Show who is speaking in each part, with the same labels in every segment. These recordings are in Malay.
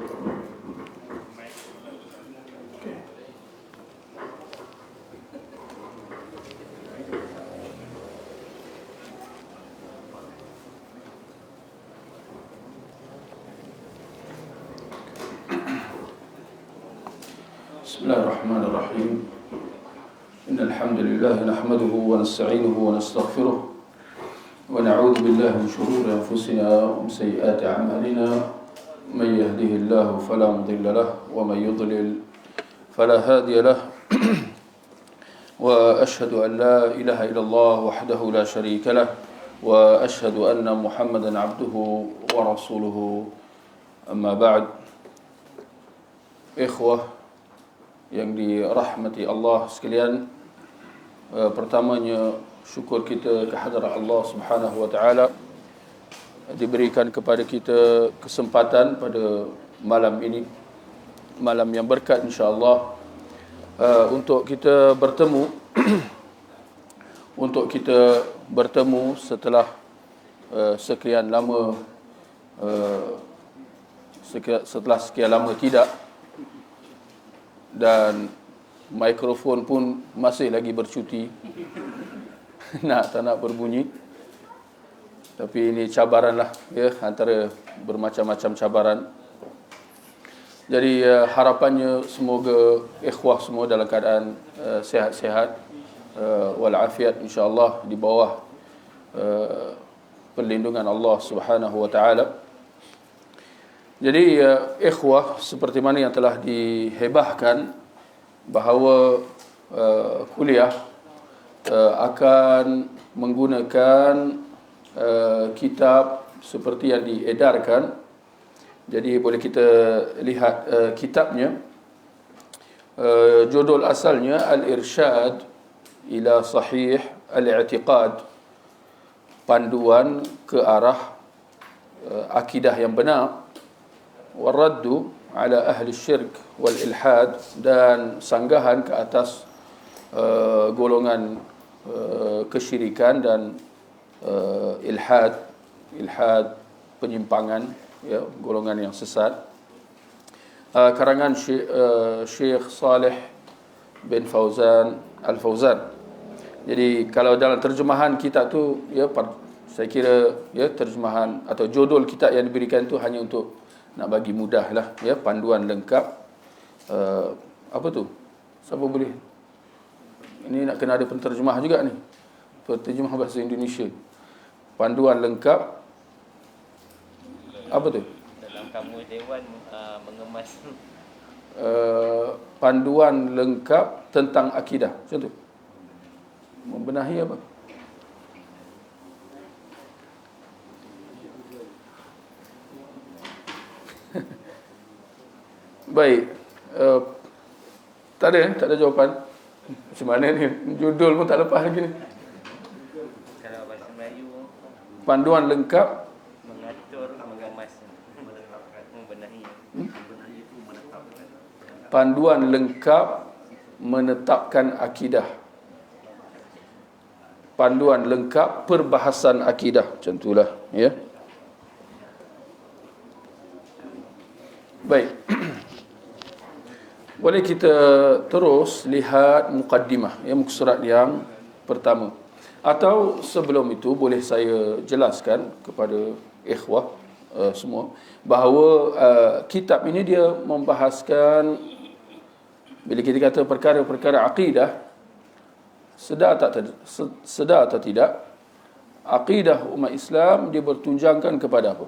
Speaker 1: Bismillahirrahmanirrahim. Innal hamdalillah nahmaduhu wa nasta'inuhu wa nastaghfiruh wa na'udzu billahi min shururi anfusina wa min sayyiati a'malina. Man yahdihillahu fala mudilla lahu wa man yudlil fala hadiya lahu. Wa ashhadu an la ilaha illallah wahdahu la sharika lahu wa ashhadu anna Muhammadan 'abduhu wa rasuluhu. Amma ba'd. Ikhwah yang dirahmati Allah sekalian, pertamanya syukur kita kehadrat Allah Subhanahu wa taala diberikan kepada kita kesempatan pada malam ini, malam yang berkat insya-Allah, untuk kita bertemu untuk kita bertemu setelah sekian lama setelah sekian lama tidak, dan mikrofon pun masih lagi bercuti. Tak nak berbunyi. Tapi ini cabaran lah, ya, antara bermacam-macam cabaran. Jadi harapannya semoga ikhwah semua dalam keadaan sihat-sihat walafiat insya-Allah, di bawah perlindungan Allah Subhanahu wa taala. Jadi ikhwah, seperti mana yang telah dihebahkan bahawa kuliah akan menggunakan kitab seperti yang diedarkan. Jadi boleh kita lihat kitabnya. Judul asalnya Al-Irsyad ila Sahih Al-I'tiqad, panduan ke arah akidah yang benar, waraddu ala ahli syirk wal ilhad, dan sanggahan ke atas golongan kesyirikan dan ilhad penyimpangan, ya, golongan yang sesat. Karangan Syekh Saleh bin Fauzan Al-Fauzan. Jadi kalau dalam terjemahan kitab tu, ya, saya kira, ya, terjemahan atau judul kitab yang diberikan tu hanya untuk nak bagi mudah lah, ya, panduan lengkap. Apa tu? Siapa boleh? Ini nak kena ada penterjemah juga ni. Penterjemah bahasa Indonesia. Panduan lengkap. Apa tu?
Speaker 2: Dalam kamus dewan mengemas.
Speaker 1: Panduan lengkap tentang akidah. Macam tu. Membenahi apa? Baik, tak ada jawapan. Macam mana ni? Judul pun tak lepas lagi ni.
Speaker 2: Kalau bahasa Melayu,
Speaker 1: panduan lengkap
Speaker 2: mengatur, mengemas, membenahi.
Speaker 1: Panduan lengkap menetapkan akidah. Panduan lengkap perbahasan akidah. Macam itulah, ya. Baik. Boleh kita terus lihat mukaddimah, ya, muka surat yang pertama. Atau sebelum itu boleh saya jelaskan kepada ikhwah semua bahawa kitab ini dia membahaskan, bila kita kata perkara-perkara akidah, sedar atau tidak, akidah umat Islam dia bertunjangkan kepada apa?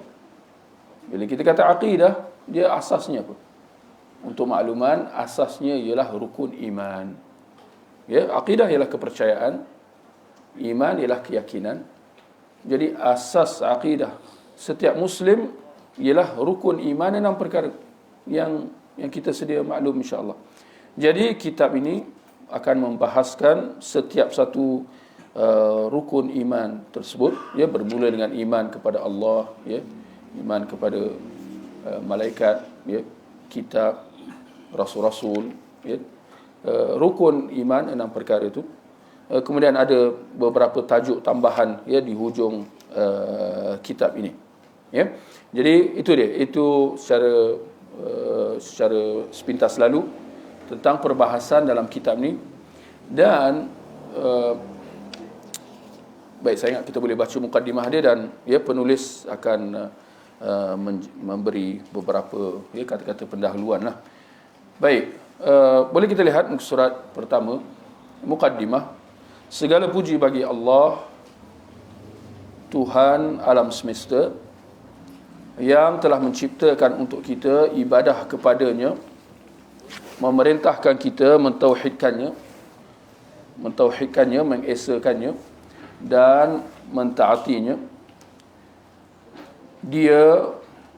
Speaker 1: Bila kita kata akidah, dia asasnya apa? Untuk makluman, asasnya ialah rukun iman. Ya, akidah ialah kepercayaan, iman ialah keyakinan. Jadi asas akidah setiap Muslim ialah rukun iman, 6 perkara yang kita sedia maklum insya-Allah. Jadi kitab ini akan membahaskan setiap satu rukun iman tersebut, ya, bermula dengan iman kepada Allah, ya, iman kepada malaikat, ya, kitab, rasul-rasul, ya. Rukun iman 6 perkara itu. Kemudian ada beberapa tajuk tambahan, ya, di hujung kitab ini, ya. Jadi itu dia, itu secara secara sepintas lalu tentang perbahasan dalam kitab ni. Dan baik, saya ingat kita boleh baca mukaddimah dia, dan penulis akan memberi beberapa kata-kata pendahuluan lah. Baik, boleh kita lihat muka surat pertama, mukaddimah. Segala puji bagi Allah, Tuhan alam semesta, yang telah menciptakan untuk kita ibadah kepadanya, memerintahkan kita mentauhidkannya, mengesakannya dan mentaatinya. Dia,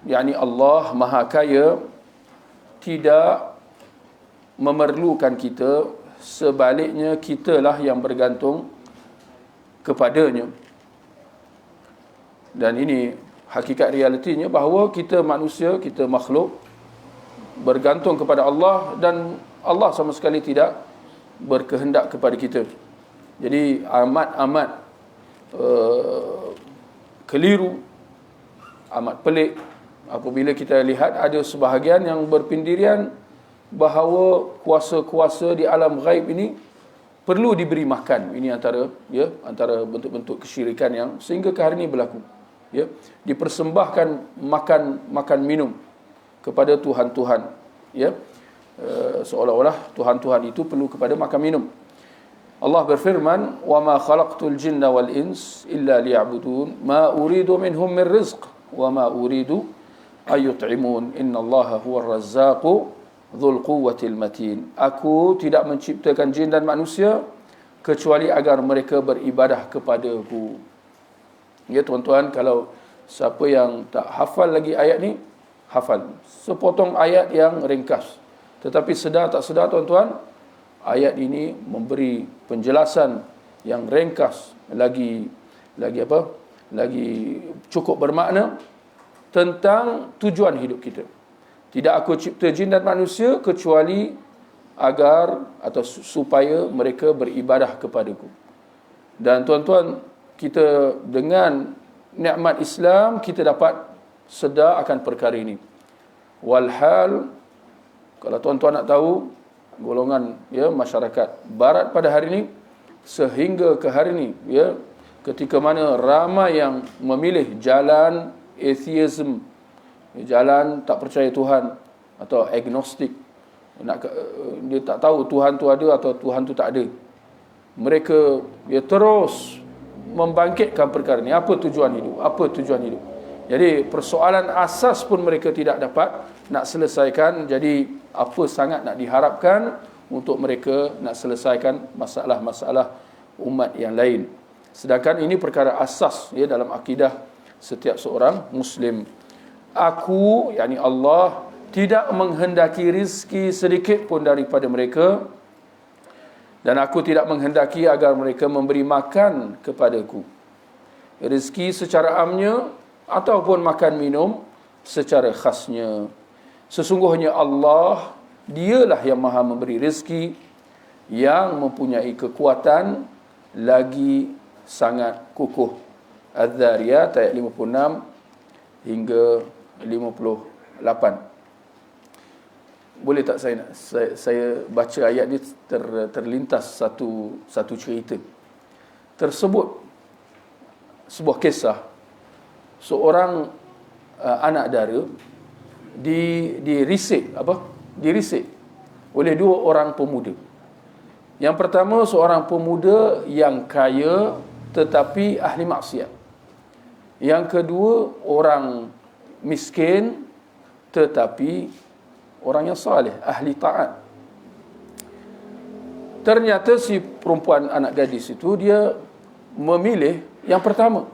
Speaker 1: yakni Allah Maha Kaya, tidak memerlukan kita, sebaliknya kitalah yang bergantung kepadanya. Dan ini hakikat realitinya, bahawa kita manusia, kita makhluk bergantung kepada Allah, dan Allah sama sekali tidak berkehendak kepada kita. Jadi amat keliru, amat pelik apabila kita lihat ada sebahagian yang berpendirian bahawa kuasa-kuasa di alam ghaib ini perlu diberi makan. Ini antara bentuk-bentuk kesyirikan yang sehingga ke hari ini berlaku. Dipersembahkan makan minum kepada tuhan-tuhan, seolah-olah tuhan-tuhan itu perlu kepada makan minum. Allah berfirman, "Wa ma khalaqtul jinna wal ins illa liya'budun, ma uridu minhum min rizq wa ma uridu ayut'imun, innallaha huwar razzaqu dzul quwwatil matin." Aku tidak menciptakan jin dan manusia kecuali agar mereka beribadah kepadaku. Ya tuan-tuan, kalau siapa yang tak hafal lagi ayat ni, hafal sepotong ayat yang ringkas. Tetapi sedar tak sedar tuan-tuan, ayat ini memberi penjelasan yang ringkas, lagi cukup bermakna tentang tujuan hidup kita. Tidak aku cipta jin dan manusia kecuali agar atau supaya mereka beribadah kepadaku. Dan tuan-tuan, kita dengan nikmat Islam kita dapat sedar akan perkara ini. Walhal, kalau tuan-tuan nak tahu, golongan masyarakat barat pada hari ini sehingga ke hari ini, ketika mana ramai yang memilih jalan atheism, jalan tak percaya Tuhan atau agnostik, dia tak tahu Tuhan tu ada atau Tuhan tu tak ada. Mereka terus membangkitkan perkara ni. Apa tujuan hidup? Apa tujuan hidup? Jadi persoalan asas pun mereka tidak dapat nak selesaikan. Jadi apa sangat nak diharapkan untuk mereka nak selesaikan masalah-masalah umat yang lain. Sedangkan ini perkara asas dalam akidah setiap seorang Muslim. Aku, yakni Allah, tidak menghendaki rizki sedikit pun daripada mereka, dan aku tidak menghendaki agar mereka memberi makan kepadaku. Rizki secara amnya ataupun makan minum secara khasnya. Sesungguhnya Allah, dialah yang maha memberi rizki, yang mempunyai kekuatan lagi sangat kukuh. Az-Zariyat ayat 56 hingga 58. Boleh tak saya baca ayat ni, terlintas satu cerita. Tersebut sebuah kisah seorang anak dara dirisik oleh dua orang pemuda. Yang pertama, seorang pemuda yang kaya tetapi ahli maksiat. Yang kedua, orang miskin tetapi orang yang saleh, ahli taat. Ternyata si perempuan anak gadis itu, dia memilih yang pertama,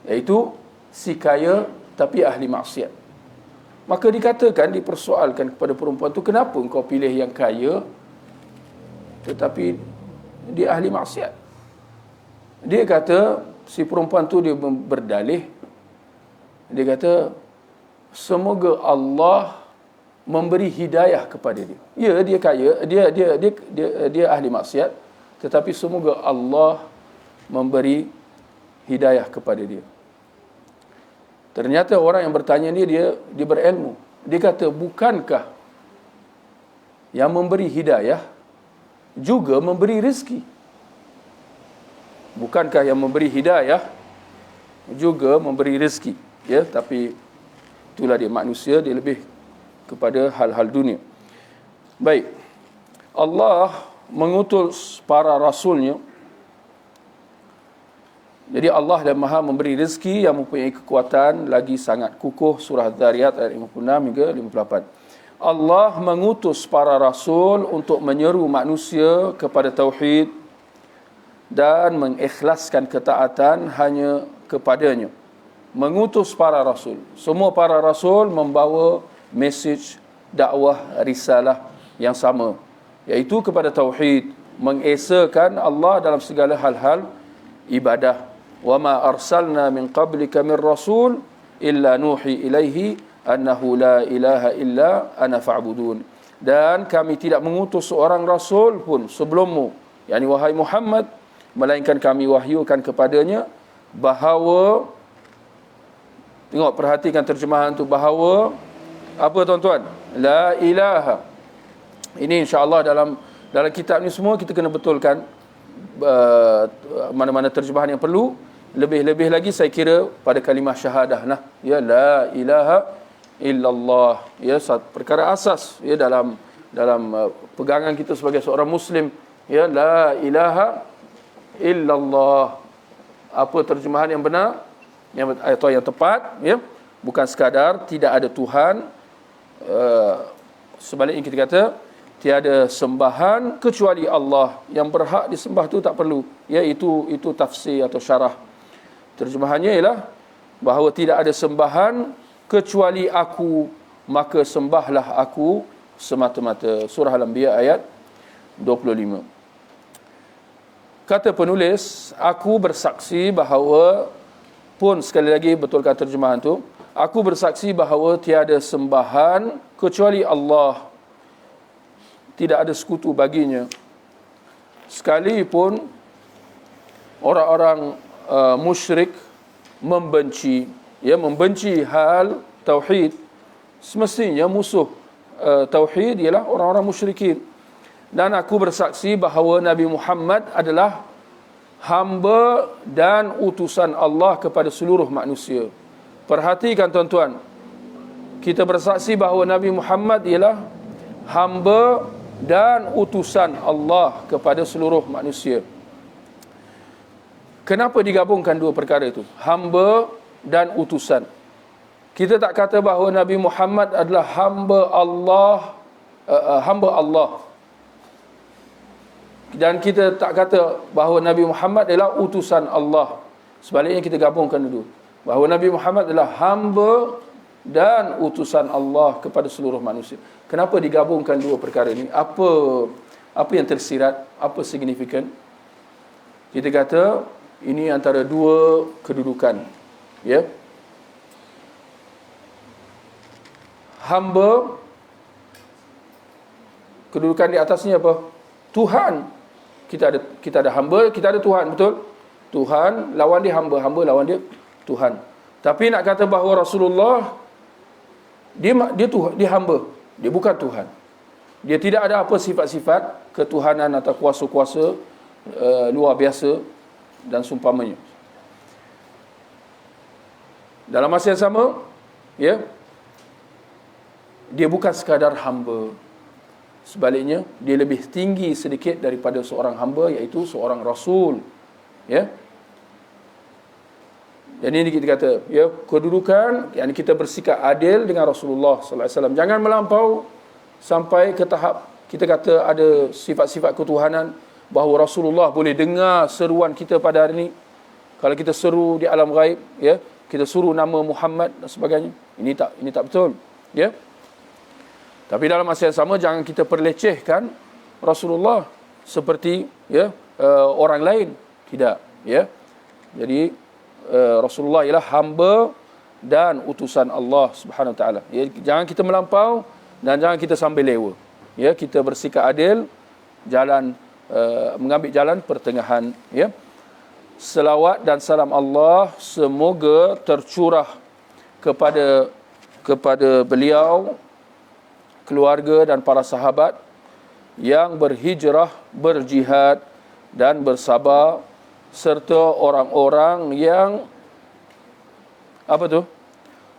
Speaker 1: iaitu si kaya tapi ahli maksiat. Maka dikatakan, dipersoalkan kepada perempuan itu, kenapa engkau pilih yang kaya tetapi dia ahli maksiat? Dia kata, si perempuan tu dia berdalih, dia kata, semoga Allah memberi hidayah kepada dia. Ya, dia kaya, dia ahli maksiat, tetapi semoga Allah memberi hidayah kepada dia. Ternyata orang yang bertanya ni dia berilmu. Dia kata, bukankah yang memberi hidayah juga memberi rezeki? Bukankah yang memberi hidayah juga memberi rezeki? Ya, tapi itulah dia manusia, dia lebih kepada hal-hal dunia. Baik. Allah mengutus para rasulnya. Jadi Allah dah Maha memberi rezeki yang mempunyai kekuatan lagi sangat kukuh. Surah Dzariyat ayat 56 hingga 58. Allah mengutus para rasul untuk menyeru manusia kepada tauhid dan mengikhlaskan ketaatan hanya kepadanya. Mengutus para rasul. Semua para rasul membawa mesej dakwah risalah yang sama, iaitu kepada tauhid, mengesakan Allah dalam segala hal-hal ibadah. Wa ma arsalna min qablika min rasul illa nuhi ilaihi annahu la ilaha illa ana fa'budun. Dan kami tidak mengutus seorang rasul pun sebelummu, yakni wahai Muhammad, melainkan kami wahyukan kepadanya bahawa, tengok perhatikan terjemahan tu, bahawa apa tuan-tuan? La ilaha. Ini insya-Allah dalam kitab ni semua kita kena betulkan mana-mana terjemahan yang perlu. Lebih-lebih lagi saya kira pada kalimah syahadah lah, ya, la ilaha illallah, ya, perkara asas, ya, dalam pegangan kita sebagai seorang muslim, ya, la ilaha illallah. Apa terjemahan yang benar, atau yang tepat, ya, bukan sekadar tidak ada Tuhan, sebaliknya kita kata tiada sembahan kecuali Allah, yang berhak disembah tu tak perlu, ya, itu tafsir atau syarah. Terjemahannya ialah bahawa tidak ada sembahan kecuali aku, maka sembahlah aku semata-mata. Surah Al-Anbiya ayat 25. Kata penulis, aku bersaksi bahawa, pun sekali lagi betulkan terjemahan tu, aku bersaksi bahawa tiada sembahan kecuali Allah, tidak ada sekutu baginya. Sekalipun orang-orang musyrik membenci hal tauhid, semestinya musuh tauhid ialah orang-orang musyrikin. Dan aku bersaksi bahawa Nabi Muhammad adalah hamba dan utusan Allah kepada seluruh manusia. Perhatikan tuan-tuan, kita bersaksi bahawa Nabi Muhammad ialah hamba dan utusan Allah kepada seluruh manusia. Kenapa digabungkan dua perkara itu? Hamba dan utusan. Kita tak kata bahawa Nabi Muhammad adalah hamba Allah. Dan kita tak kata bahawa Nabi Muhammad adalah utusan Allah. Sebaliknya kita gabungkan dulu, bahawa Nabi Muhammad adalah hamba dan utusan Allah kepada seluruh manusia. Kenapa digabungkan dua perkara ini? Apa yang tersirat? Apa signifikan? Kita kata ini antara dua kedudukan, ya. Hamba, kedudukan di atasnya apa? Tuhan. Kita ada hamba, kita ada Tuhan, betul? Tuhan lawan dia hamba, hamba lawan dia Tuhan. Tapi nak kata bahawa Rasulullah dia Tuhan, dia hamba, dia bukan Tuhan. Dia tidak ada apa sifat-sifat ketuhanan atau kuasa-kuasa luar biasa dan sumpamanya. Dalam masa yang sama, ya, dia bukan sekadar hamba. Sebaliknya, dia lebih tinggi sedikit daripada seorang hamba, iaitu seorang rasul, ya. Dan ini kita kata, ya, kedudukan, yang kita bersikap adil dengan Rasulullah sallallahu alaihi wasallam. Jangan melampau sampai ke tahap kita kata ada sifat-sifat ketuhanan, bahawa Rasulullah boleh dengar seruan kita pada hari ini. Kalau kita seru di alam ghaib, ya, kita suruh nama Muhammad dan sebagainya. Ini tak betul, ya. Tapi dalam masa yang sama jangan kita perlecehkan Rasulullah seperti, ya, orang lain. Tidak, ya. Jadi Rasulullah ialah hamba dan utusan Allah Subhanahu Wa Taala. Ya, jangan kita melampau dan jangan kita sambil lewa. Ya, kita bersikap adil, mengambil jalan pertengahan, ya. Selawat dan salam Allah semoga tercurah kepada kepada beliau, keluarga dan para sahabat yang berhijrah, berjihad dan bersabar, serta orang-orang yang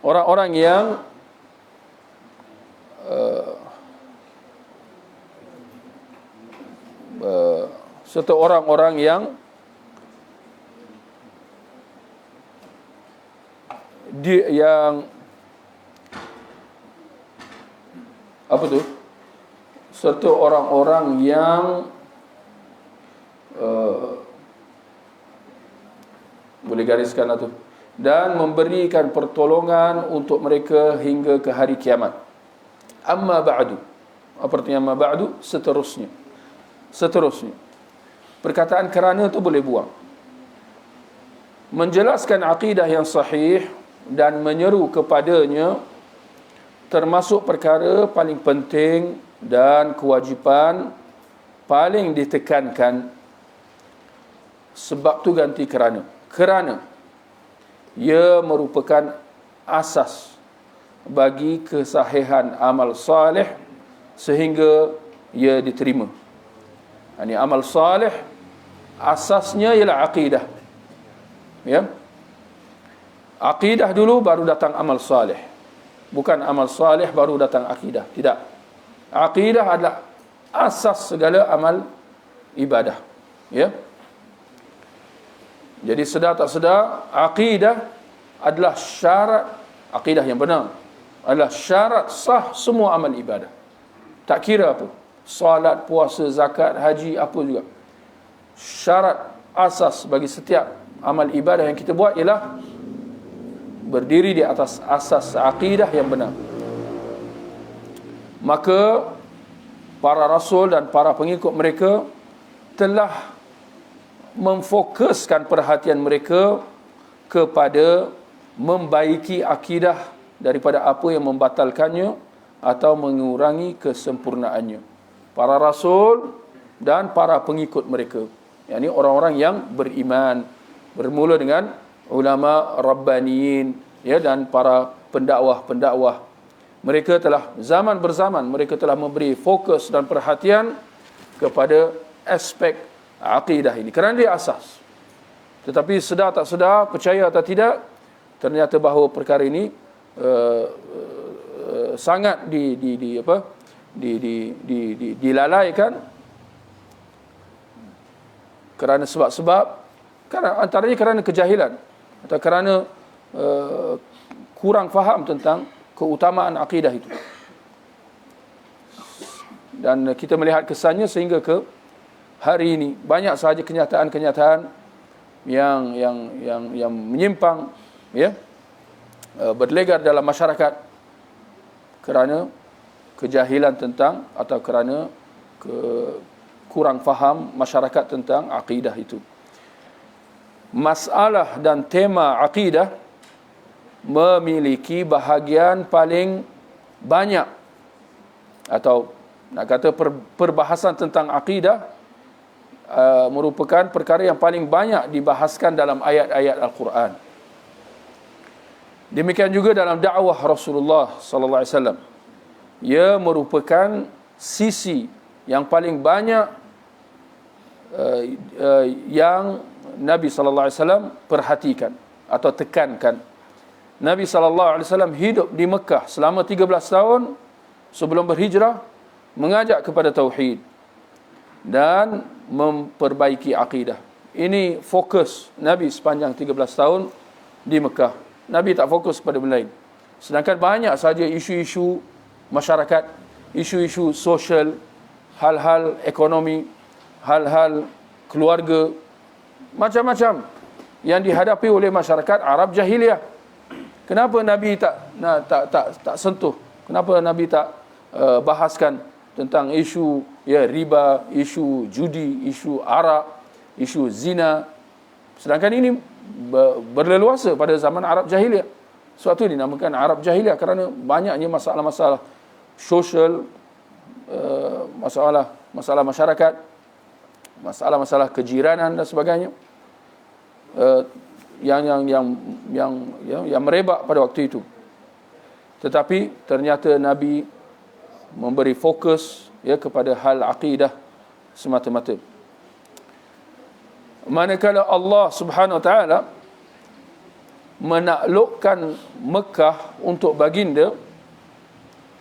Speaker 1: orang-orang yang serta orang-orang yang serta orang-orang yang boleh gariskan tu, dan memberikan pertolongan untuk mereka hingga ke hari kiamat. Amma ba'du, apa artinya amma ba'du? Seterusnya. Perkataan kerana tu boleh buang. Menjelaskan akidah yang sahih dan menyeru kepadanya termasuk perkara paling penting dan kewajipan paling ditekankan. Sebab tu ganti kerana. Kerana ia merupakan asas bagi kesahihan amal salih sehingga ia diterima. Ini amal salih asasnya ialah akidah. Ya. Akidah dulu baru datang amal salih. Bukan amal salih baru datang akidah. Tidak. Akidah adalah asas segala amal ibadah. Ya. Jadi sedar tak sedar, akidah adalah syarat, akidah yang benar adalah syarat sah semua amal ibadah. Tak kira apa, salat, puasa, zakat, haji, apa juga. Syarat asas bagi setiap amal ibadah yang kita buat ialah berdiri di atas asas akidah yang benar. Maka para rasul dan para pengikut mereka telah memfokuskan perhatian mereka kepada membaiki akidah daripada apa yang membatalkannya atau mengurangi kesempurnaannya. Para rasul dan para pengikut mereka, yakni orang-orang yang beriman, bermula dengan ulama rabbaniyin, ya, dan para pendakwah-pendakwah. Mereka telah zaman berzaman mereka telah memberi fokus dan perhatian kepada aspek akidah ini kerana dia asas. Tetapi sedar tak sedar, percaya atau tidak, ternyata bahawa perkara ini sangat dilalaikan kerana sebab-sebab, antaranya kerana kejahilan atau kerana kurang faham tentang keutamaan akidah itu. Dan kita melihat kesannya sehingga ke hari ini banyak sahaja kenyataan-kenyataan yang menyimpang, ya, berlegar dalam masyarakat kerana kejahilan tentang atau kerana kurang faham masyarakat tentang akidah itu. Masalah dan tema akidah memiliki bahagian paling banyak, atau nak kata perbahasan tentang akidah merupakan perkara yang paling banyak dibahaskan dalam ayat-ayat Al-Quran. Demikian juga dalam dakwah Rasulullah sallallahu alaihi wasallam. Ia merupakan sisi yang paling banyak yang Nabi sallallahu alaihi wasallam perhatikan atau tekankan. Nabi sallallahu alaihi wasallam hidup di Mekah selama 13 tahun sebelum berhijrah, mengajak kepada tauhid dan memperbaiki akidah. Ini fokus Nabi sepanjang 13 tahun di Mekah. Nabi tak fokus pada benda lain. Sedangkan banyak saja isu-isu masyarakat, isu-isu sosial, hal-hal ekonomi, hal-hal keluarga, macam-macam yang dihadapi oleh masyarakat Arab jahiliah. Kenapa Nabi tak sentuh? Kenapa Nabi tak bahaskan tentang isu, ya, riba, isu judi, isu arak, isu zina? Sedangkan ini berleluasa pada zaman Arab jahiliah. Sebab itu dinamakan Arab jahiliah kerana banyaknya masalah-masalah sosial, masalah masyarakat, masalah-masalah kejiranan dan sebagainya, yang merebak pada waktu itu. Tetapi ternyata Nabi memberi fokus kepada hal akidah semata-mata. Manakala Allah Subhanahu Wa Taala menaklukkan Mekah untuk baginda,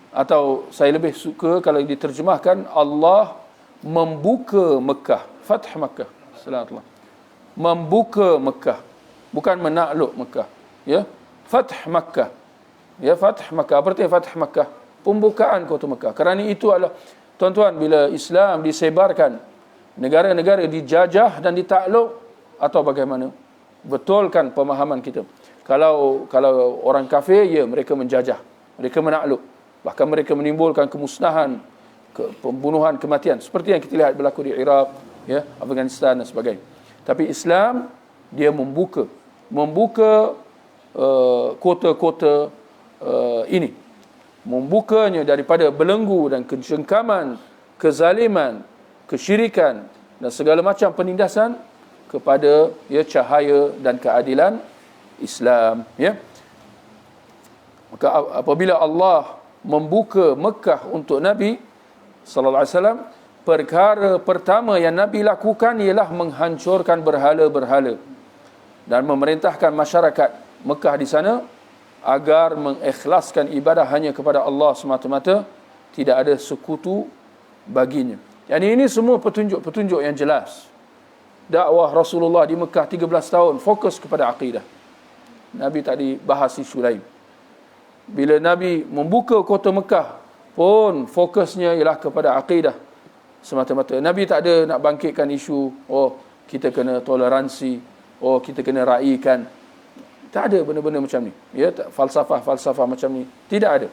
Speaker 1: atau saya lebih suka kalau diterjemahkan Allah membuka Mekah, Fath Mekah, salatullah, membuka Mekah, bukan menakluk Mekah, Fath Mekah, Fath Mekah. Apa artinya Fath Mekah? Pembukaan kota Mekah. Kerana itu adalah, tuan-tuan, bila Islam disebarkan, negara-negara dijajah dan ditakluk, atau bagaimana? Betulkan pemahaman kita. Kalau orang kafir, mereka menjajah, mereka menakluk, bahkan mereka menimbulkan kemusnahan, pembunuhan, kematian, seperti yang kita lihat berlaku di Iraq, Afghanistan dan sebagainya. Tapi Islam, dia membuka kota-kota ini, membukanya daripada belenggu dan kejengkaman, kezaliman, kesyirikan dan segala macam penindasan kepada cahaya dan keadilan Islam. Maka apabila Allah membuka Mekah untuk Nabi sallallahu alaihi wasallam, perkara pertama yang Nabi lakukan ialah menghancurkan berhala-berhala dan memerintahkan masyarakat Mekah di sana agar mengikhlaskan ibadah hanya kepada Allah semata-mata, tidak ada sekutu baginya. Yani ini semua petunjuk-petunjuk yang jelas. Dakwah Rasulullah di Mekah 13 tahun fokus kepada akidah. Nabi tak dibahas isu lain. Bila Nabi membuka kota Mekah pun fokusnya ialah kepada akidah semata-mata. Nabi tak ada nak bangkitkan isu kita kena toleransi, kita kena raikan. Tak ada benda-benda macam ni. Falsafah macam ni tidak ada.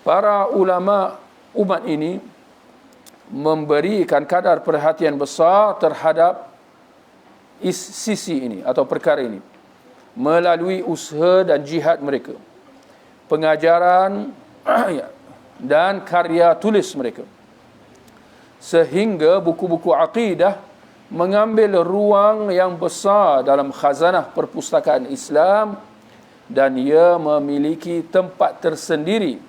Speaker 1: Para ulama umat ini memberikan kadar perhatian besar terhadap sisi ini atau perkara ini melalui usaha dan jihad mereka, pengajaran dan karya tulis mereka, sehingga buku-buku akidah mengambil ruang yang besar dalam khazanah perpustakaan Islam dan ia memiliki tempat tersendiri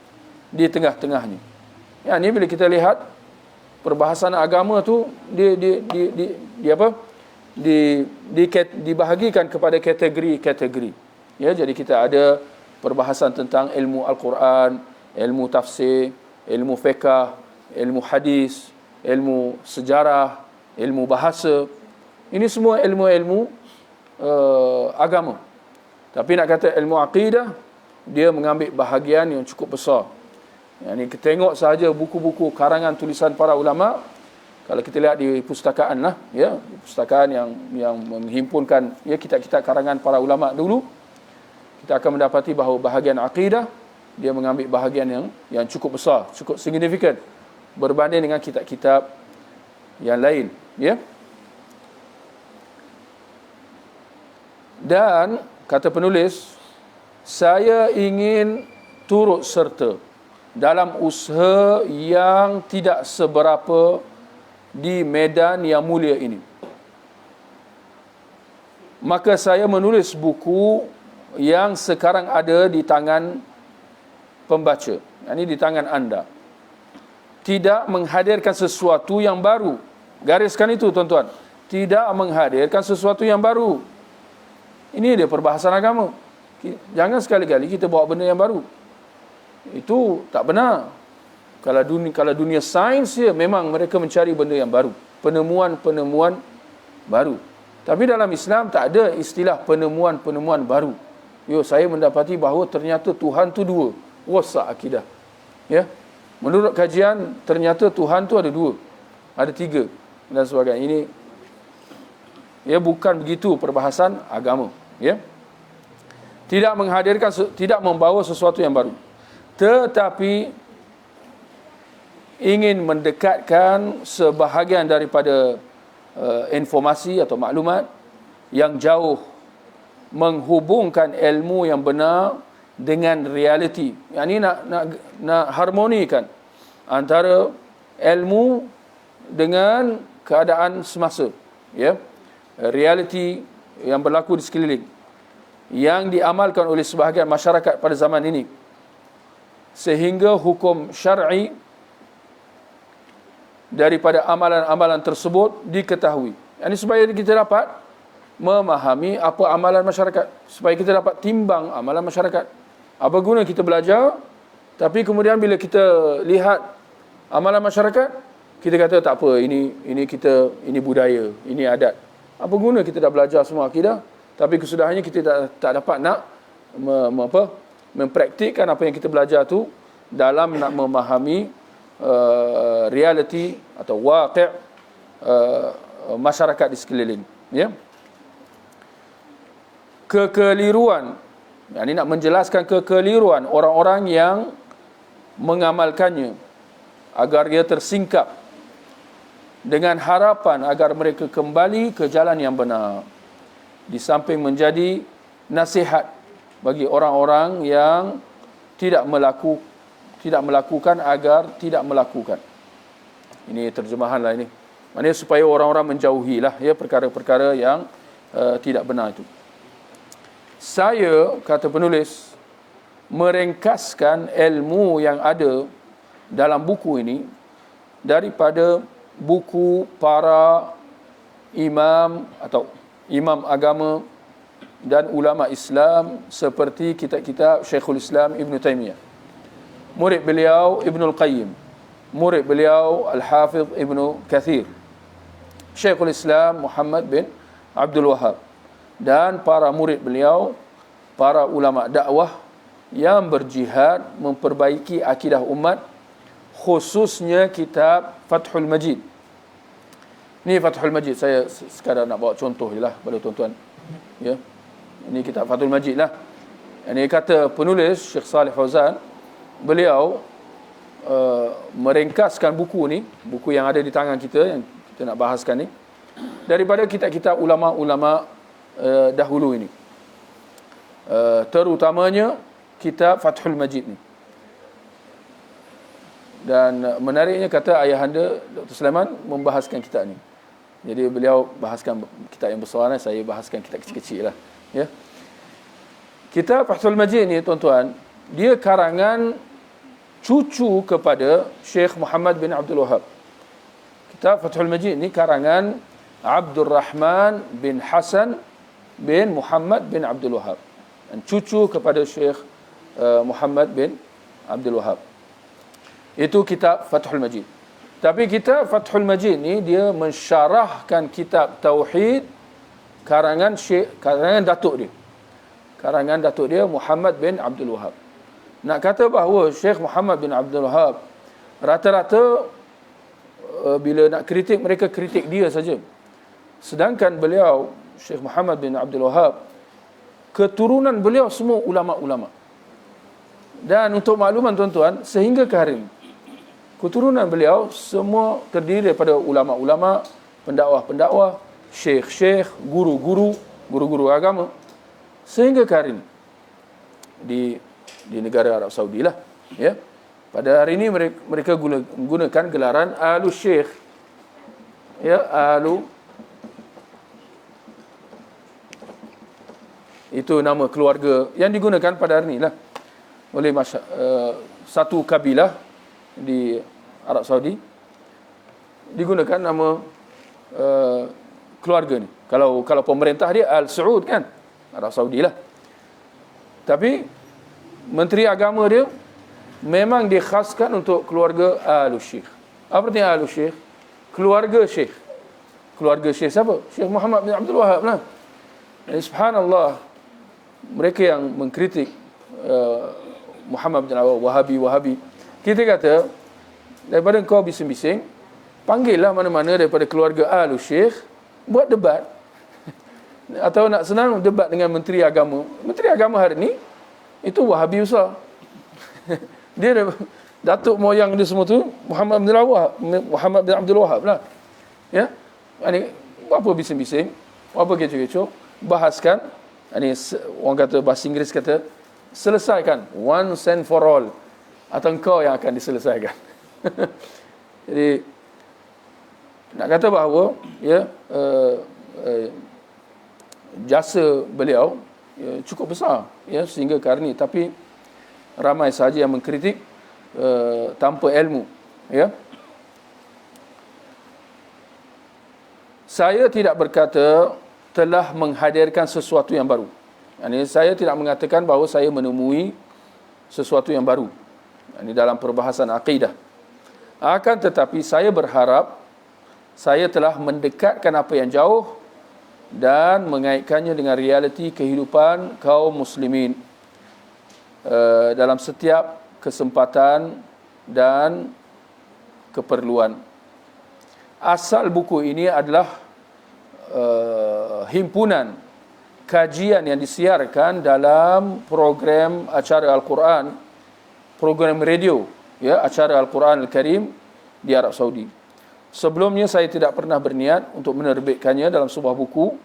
Speaker 1: di tengah-tengahnya. Ya, ni bila kita lihat perbahasan agama tu dibahagikan kepada kategori-kategori. Jadi kita ada perbahasan tentang ilmu Al-Quran, ilmu tafsir, ilmu fiqh, ilmu hadis, ilmu sejarah, ilmu bahasa. Ini semua ilmu-ilmu agama. Tapi nak kata ilmu akidah, dia mengambil bahagian yang cukup besar. Yang kita tengok sahaja buku-buku karangan tulisan para ulama, kalau kita lihat di pustakaan pustakaan yang menghimpunkan kitab-kitab karangan para ulama dulu, kita akan mendapati bahawa bahagian akidah dia mengambil bahagian yang cukup besar, cukup signifikan berbanding dengan kitab-kitab yang lain, Dan kata penulis, saya ingin turut serta dalam usaha yang tidak seberapa di medan yang mulia ini. Maka saya menulis buku yang sekarang ada di tangan pembaca, ini di tangan anda. Tidak menghadirkan sesuatu yang baru. Gariskan itu, tuan-tuan. Tidak menghadirkan sesuatu yang baru. Ini dia perbahasan agama. Jangan sekali-kali kita bawa benda yang baru. Itu tak benar. Kalau dunia sains memang mereka mencari benda yang baru, penemuan-penemuan baru. Tapi dalam Islam tak ada istilah penemuan-penemuan baru. Saya mendapati bahawa ternyata Tuhan tu dua. Wasak akidah. Menurut kajian ternyata Tuhan tu ada dua, ada tiga dan sebagainya. Ini bukan begitu perbahasan agama. Tidak menghadirkan, tidak membawa sesuatu yang baru, tetapi ingin mendekatkan sebahagian daripada informasi atau maklumat yang jauh, menghubungkan ilmu yang benar dengan realiti. Yang ini nak harmonikan antara ilmu dengan keadaan semasa, realiti yang berlaku di sekeliling, yang diamalkan oleh sebahagian masyarakat pada zaman ini, sehingga hukum syar'i daripada amalan-amalan tersebut diketahui. Ini supaya kita dapat memahami apa amalan masyarakat, supaya kita dapat timbang amalan masyarakat. Apa guna kita belajar, tapi kemudian bila kita lihat amalan masyarakat, kita kata tak apa, ini budaya, ini adat. Apa guna kita dah belajar semua akidah, tapi kesudahannya kita tak dapat nak mempraktikkan apa yang kita belajar tu dalam nak memahami realiti atau waqi' masyarakat di sekeliling, ya. Kekeliruan, ini nak menjelaskan kekeliruan orang-orang yang mengamalkannya agar dia tersingkap dengan harapan agar mereka kembali ke jalan yang benar. Di samping menjadi nasihat bagi orang-orang yang tidak melakukan agar tidak melakukan. Ini terjemahan lah ini. Maksudnya supaya orang-orang menjauhilah ya perkara-perkara yang tidak benar itu. Saya, kata penulis, meringkaskan ilmu yang ada dalam buku ini daripada buku para imam atau imam agama dan ulama Islam seperti kitab-kitab Syekhul Islam Ibn Taymiyah, murid beliau Ibnul Qayyim, murid beliau Al-Hafidh Ibn Kathir, Syekhul Islam Muhammad bin Abdul Wahhab, dan para murid beliau, para ulama dakwah yang berjihad memperbaiki akidah umat, khususnya kitab Fathul Majid. Ni Fathul Majid, saya sekadar nak bawa contoh je lah pada tuan-tuan. Ya. Ini kitab Fathul Majid lah. Ini kata penulis Syekh Saleh Fauzan, beliau meringkaskan buku ni, buku yang ada di tangan kita yang kita nak bahaskan ni, daripada kitab-kitab ulama-ulama dahulu ini. Terutamanya kitab Fathul Majid ni. Dan menariknya kata ayahanda Dr. Sulaiman membahaskan kitab ni. Jadi beliau bahaskan kitab yang besar, saya bahaskan kitab kecil-kecil lah. Ya. Kitab Fathul Majid ni tuan-tuan, dia karangan cucu kepada Syekh Muhammad bin Abdul Wahhab. Kitab Fathul Majid ni karangan Abdul Rahman bin Hasan bin Muhammad bin Abdul Wahhab, dan cucu kepada Syekh Muhammad bin Abdul Wahhab. Itu kitab Fathul Majid. Tapi kitab Fathul Majid ni dia mensyarahkan kitab Tauhid karangan datuk dia. Karangan datuk dia Muhammad bin Abdul Wahhab. Nak kata bahawa Syekh Muhammad bin Abdul Wahhab rata-rata bila nak kritik, mereka kritik dia saja. Sedangkan beliau Syekh Muhammad bin Abdul Wahhab, keturunan beliau semua ulama-ulama. Dan untuk makluman tuan-tuan, sehingga ke hari ini keturunan beliau semua terdiri daripada ulama-ulama, pendakwah-pendakwah, syekh-syekh, guru-guru agama, sehingga ke hari ini di negara Arab Saudi lah, ya. Pada hari ini mereka gunakan gelaran Alu Syekh, ya, Alu, itu nama keluarga yang digunakan pada hari ini lah oleh satu kabilah di Arab Saudi, digunakan nama keluarga ni. Kalau pemerintah dia Al Saud kan, Arab Saudi lah. Tapi menteri agama dia memang dikhaskan untuk keluarga Alu Syekh. Apa artinya Alu Syekh? Keluarga Syekh. Keluarga Syekh siapa? Syekh Muhammad bin Abdul Wahhab lah. Dan subhanallah, mereka yang mengkritik Muhammad bin Wahabi, kita kata, daripada kau bising-bising, panggillah mana-mana daripada keluarga Alu Syekh, buat debat. Atau nak senang, debat dengan Menteri Agama. Menteri Agama hari ni itu Wahabi besar. Dia datuk moyang dia semua tu Muhammad bin Abdul Wahhab lah. Ya. Ini apa bising-bising, apa kecoh-kecoh, bahaskan. Ini orang kata, bahasa Inggeris kata, selesaikan once and for all, atau engkau yang akan diselesaikan. Jadi nak kata bahawa ya jasa beliau ya, cukup besar ya sehingga ke hari ini, tapi ramai sahaja yang mengkritik tanpa ilmu, ya. Saya tidak berkata telah menghadirkan sesuatu yang baru. Ini saya tidak mengatakan bahawa saya menemui sesuatu yang baru. Ini dalam perbahasan akidah. Akan tetapi saya berharap saya telah mendekatkan apa yang jauh dan mengaitkannya dengan realiti kehidupan kaum muslimin dalam setiap kesempatan dan keperluan. Asal buku ini adalah himpunan kajian yang disiarkan dalam program acara Al-Quran, program radio, ya, acara Al-Quran Al-Karim di Arab Saudi. Sebelumnya saya tidak pernah berniat untuk menerbitkannya dalam sebuah buku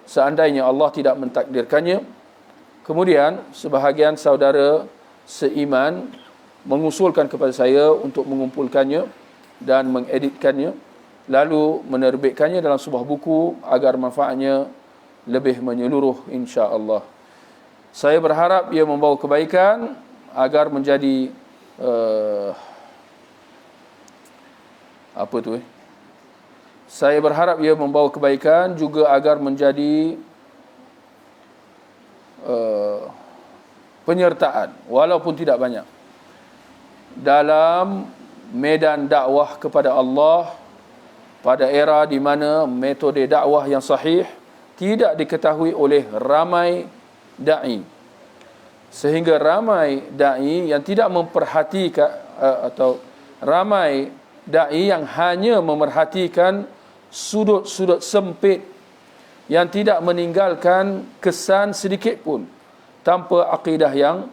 Speaker 1: seandainya Allah tidak mentakdirkannya. Kemudian sebahagian saudara seiman mengusulkan kepada saya untuk mengumpulkannya dan mengeditkannya, lalu menerbitkannya dalam sebuah buku agar manfaatnya lebih menyeluruh, insya-Allah. Saya berharap ia membawa kebaikan agar menjadi Saya berharap ia membawa kebaikan juga agar menjadi penyertaan walaupun tidak banyak dalam medan dakwah kepada Allah pada era di mana metode dakwah yang sahih tidak diketahui oleh ramai da'i, sehingga ramai da'i yang tidak memperhatikan atau ramai da'i yang hanya memerhatikan sudut-sudut sempit yang tidak meninggalkan kesan sedikit pun tanpa akidah yang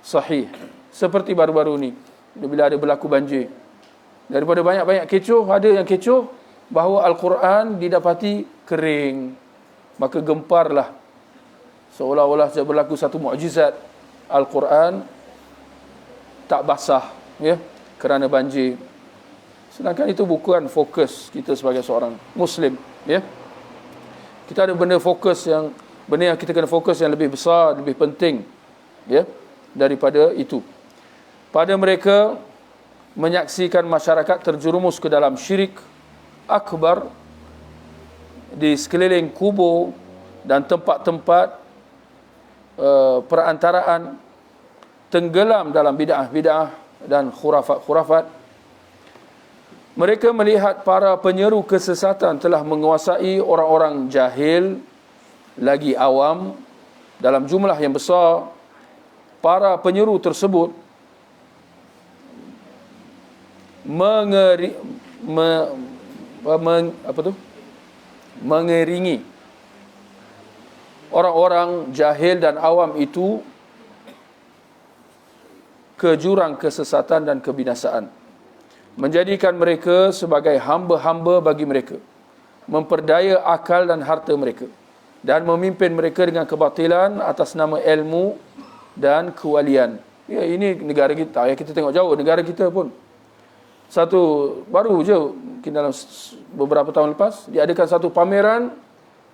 Speaker 1: sahih. Seperti baru-baru ni bila ada berlaku banjir, daripada banyak-banyak kecoh, ada yang kecoh bahawa Al-Quran didapati kering, maka gemparlah, seolah-olah berlaku satu mukjizat, Al-Quran tak basah, ya, kerana banjir. Sedangkan itu bukan fokus kita sebagai seorang Muslim, ya. Kita ada benda yang kita kena fokus yang lebih besar, lebih penting, ya, daripada itu. Pada mereka menyaksikan masyarakat terjerumus ke dalam syirik akbar di sekeliling kubur dan tempat-tempat perantaraan, tenggelam dalam bid'ah-bid'ah dan khurafat-khurafat. Mereka melihat para penyeru kesesatan telah menguasai orang-orang jahil lagi awam dalam jumlah yang besar. Para penyeru tersebut mengeringi orang-orang jahil dan awam itu ke jurang kesesatan dan kebinasaan, menjadikan mereka sebagai hamba-hamba bagi mereka, memperdaya akal dan harta mereka, dan memimpin mereka dengan kebatilan atas nama ilmu dan kewalian. Ya, ini negara kita. Ya, kita tengok jauh negara kita pun. Baru je mungkin dalam beberapa tahun lepas diadakan satu pameran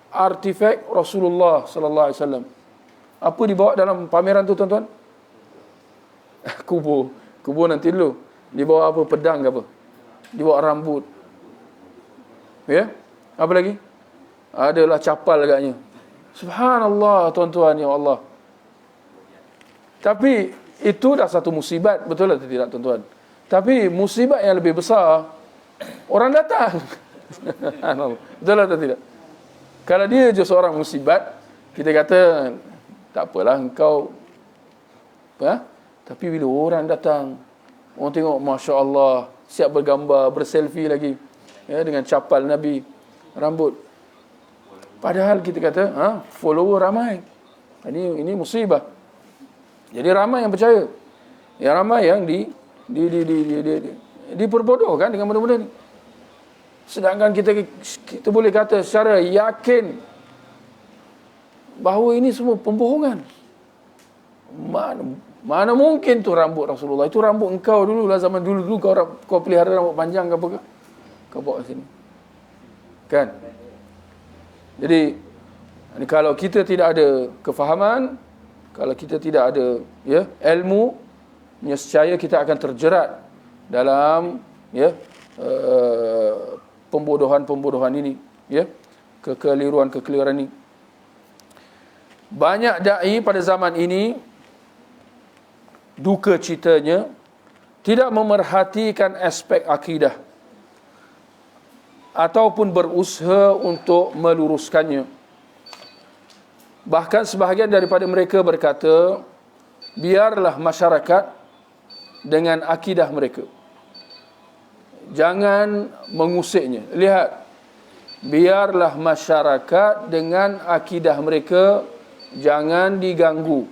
Speaker 1: artifak Rasulullah sallallahu alaihi wasallam. Apa dibawa dalam pameran tu, tuan-tuan? Kubur nanti dulu. Dibawa apa? Pedang ke apa? Dibawa rambut. Ya? Apa lagi? Adalah capal agaknya. Subhanallah, tuan-tuan, ya Allah. Tapi itu dah satu musibat, betul atau tidak, tuan-tuan? Tapi musibat yang lebih besar, orang datang. Betul atau tidak? Kalau dia je seorang musibat, kita kata tak apalah engkau, tapi bila orang datang, orang tengok, Masya Allah, siap bergambar, berselfie lagi, ya, dengan capal Nabi, rambut. Padahal kita kata, follower ramai. Ini musibah. Jadi ramai yang percaya, yang ramai yang diperbodohkan dengan benda-benda ni. Sedangkan kita boleh kata secara yakin bahawa ini semua pembohongan. Mana mungkin tu rambut Rasulullah? Itu rambut engkau dulu lah, zaman dulu kau pelihara rambut panjang ke apa ke? Kau bawa sini. Kan? Jadi kalau kita tidak ada kefahaman, kalau kita tidak ada ilmu, nescaya kita akan terjerat dalam pembodohan-pembodohan ini, kekeliruan-kekeliruan ini. Banyak dai pada zaman ini, duka citanya, tidak memerhatikan aspek akidah ataupun berusaha untuk meluruskannya. Bahkan sebahagian daripada mereka berkata, biarlah masyarakat dengan akidah mereka, jangan mengusiknya. Lihat, biarlah masyarakat dengan akidah mereka, jangan diganggu.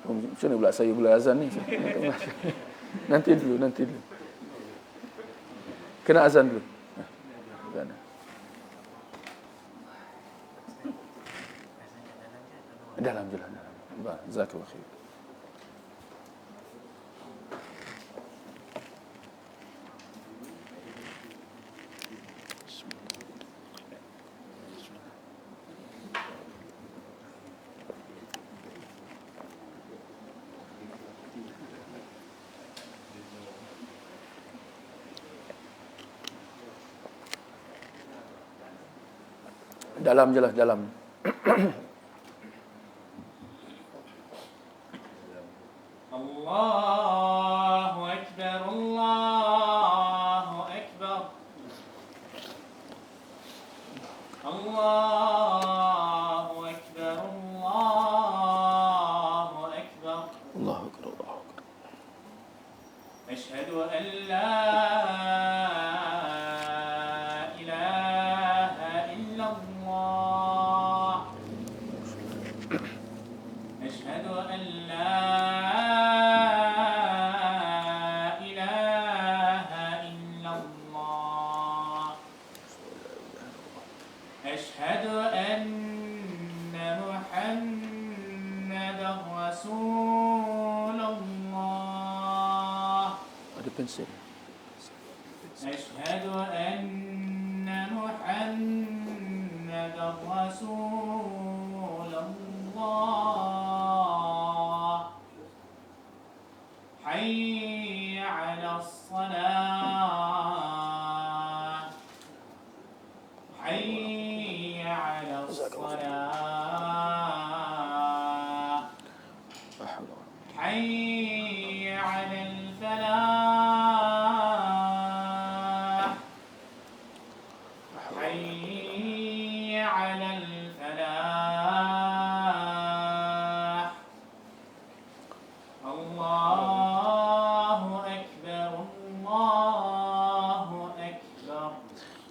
Speaker 1: Macam mana pula saya pula azan ni? Nanti dulu. Kena azan dulu. Dalam je lah. Jazakallah khair. Dalam je lah, dalam.
Speaker 2: Allahu Akbar, Allahu Akbar. Allahu Akbar, Allahu Akbar.
Speaker 1: Allahu Akbar, Allahu Akbar.
Speaker 2: Asyhadu an la
Speaker 1: pensel.
Speaker 2: أشهد أن محمدا رسول الله حي على الصلاة حي على الصلاة حي على الفلاح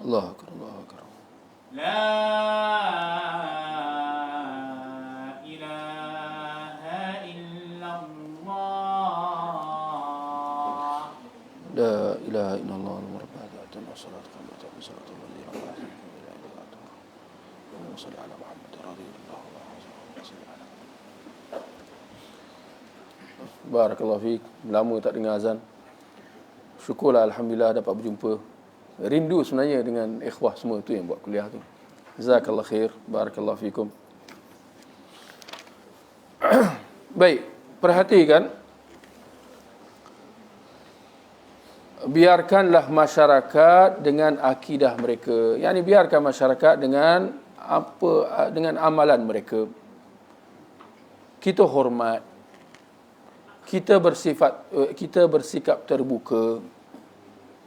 Speaker 1: Allahu Akbar, Allahu Akbar.
Speaker 2: La ilaha illallah.
Speaker 1: La ilaha illallah al-murabbahatun wa salatu qamatan wa salatu alladhi rafa'at min ila ila wa salli ala Muhammad radhiyallahu anhu. Barakallahu fiik. Lama tak dengar azan. Syukurlah, alhamdulillah dapat berjumpa. Rindu sebenarnya dengan ikhwah semua tu yang buat kuliah tu. Jazakallah khair, barakallahu fikum. Baik, perhatikan. Biarkanlah masyarakat dengan akidah mereka. Yani biarkan masyarakat dengan dengan amalan mereka. Kita hormat. Kita bersikap terbuka.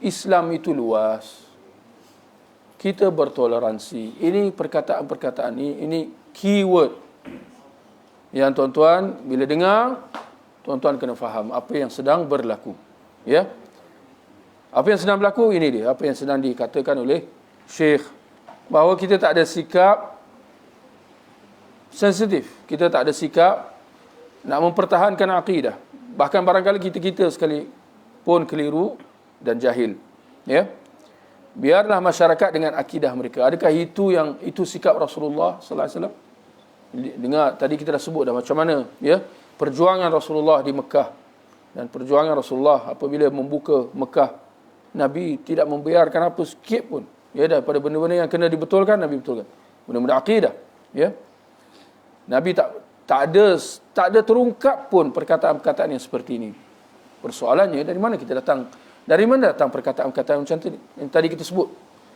Speaker 1: Islam itu luas. Kita bertoleransi. Ini perkataan-perkataan ini keyword yang tuan-tuan bila dengar, tuan-tuan kena faham apa yang sedang berlaku. Ya. Apa yang sedang berlaku ini dia, apa yang sedang dikatakan oleh Syekh, bahawa kita tak ada sikap sensitif, kita tak ada sikap nak mempertahankan akidah. Bahkan barangkali kita sekali pun keliru dan jahil, ya. Biarlah masyarakat dengan akidah mereka. Adakah itu sikap Rasulullah sallallahu alaihi wasallam? Dengar tadi kita dah sebut dah macam mana, ya, perjuangan Rasulullah di Mekah dan perjuangan Rasulullah apabila membuka Mekah. Nabi tidak membiarkan apa sikit pun, ya, daripada benda-benda yang kena dibetulkan, Nabi betulkan. Benda-benda akidah, ya. Nabi tak ada terungkap pun perkataan-perkataan yang seperti ini. Persoalannya, dari mana kita datang? Dari mana datang perkataan-perkataan macam tu yang tadi kita sebut?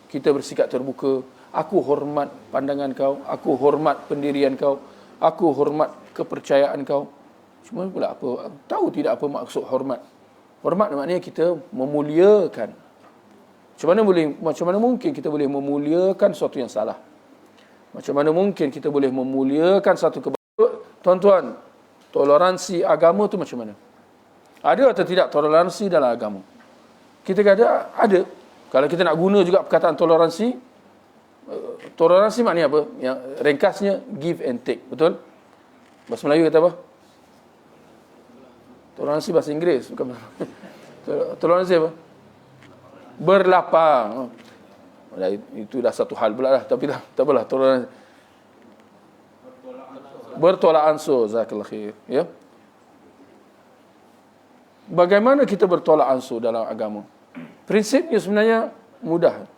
Speaker 1: Kita bersikap terbuka. Aku hormat pandangan kau. Aku hormat pendirian kau. Aku hormat kepercayaan kau. Cuma pula apa? Tahu tidak apa maksud hormat? Hormat maknanya kita memuliakan. Macam mana mungkin kita boleh memuliakan sesuatu yang salah? Macam mana mungkin kita boleh memuliakan satu kebaikan? Tuan-tuan, toleransi agama tu macam mana? Ada atau tidak toleransi dalam agama? Kita kata ada. Kalau kita nak guna juga perkataan toleransi, toleransi maknanya apa? Yang ringkasnya give and take, betul? Bahasa Melayu kata apa? Toleransi bahasa Inggeris, bukan. Toleransi apa? Berlapang. Itu dah satu hal pula lah, tapi tak apalah, toleransi. Bertolak ansur, jazakallahu khair, ya. Bagaimana kita bertolak ansur dalam agama? Prinsipnya sebenarnya mudah.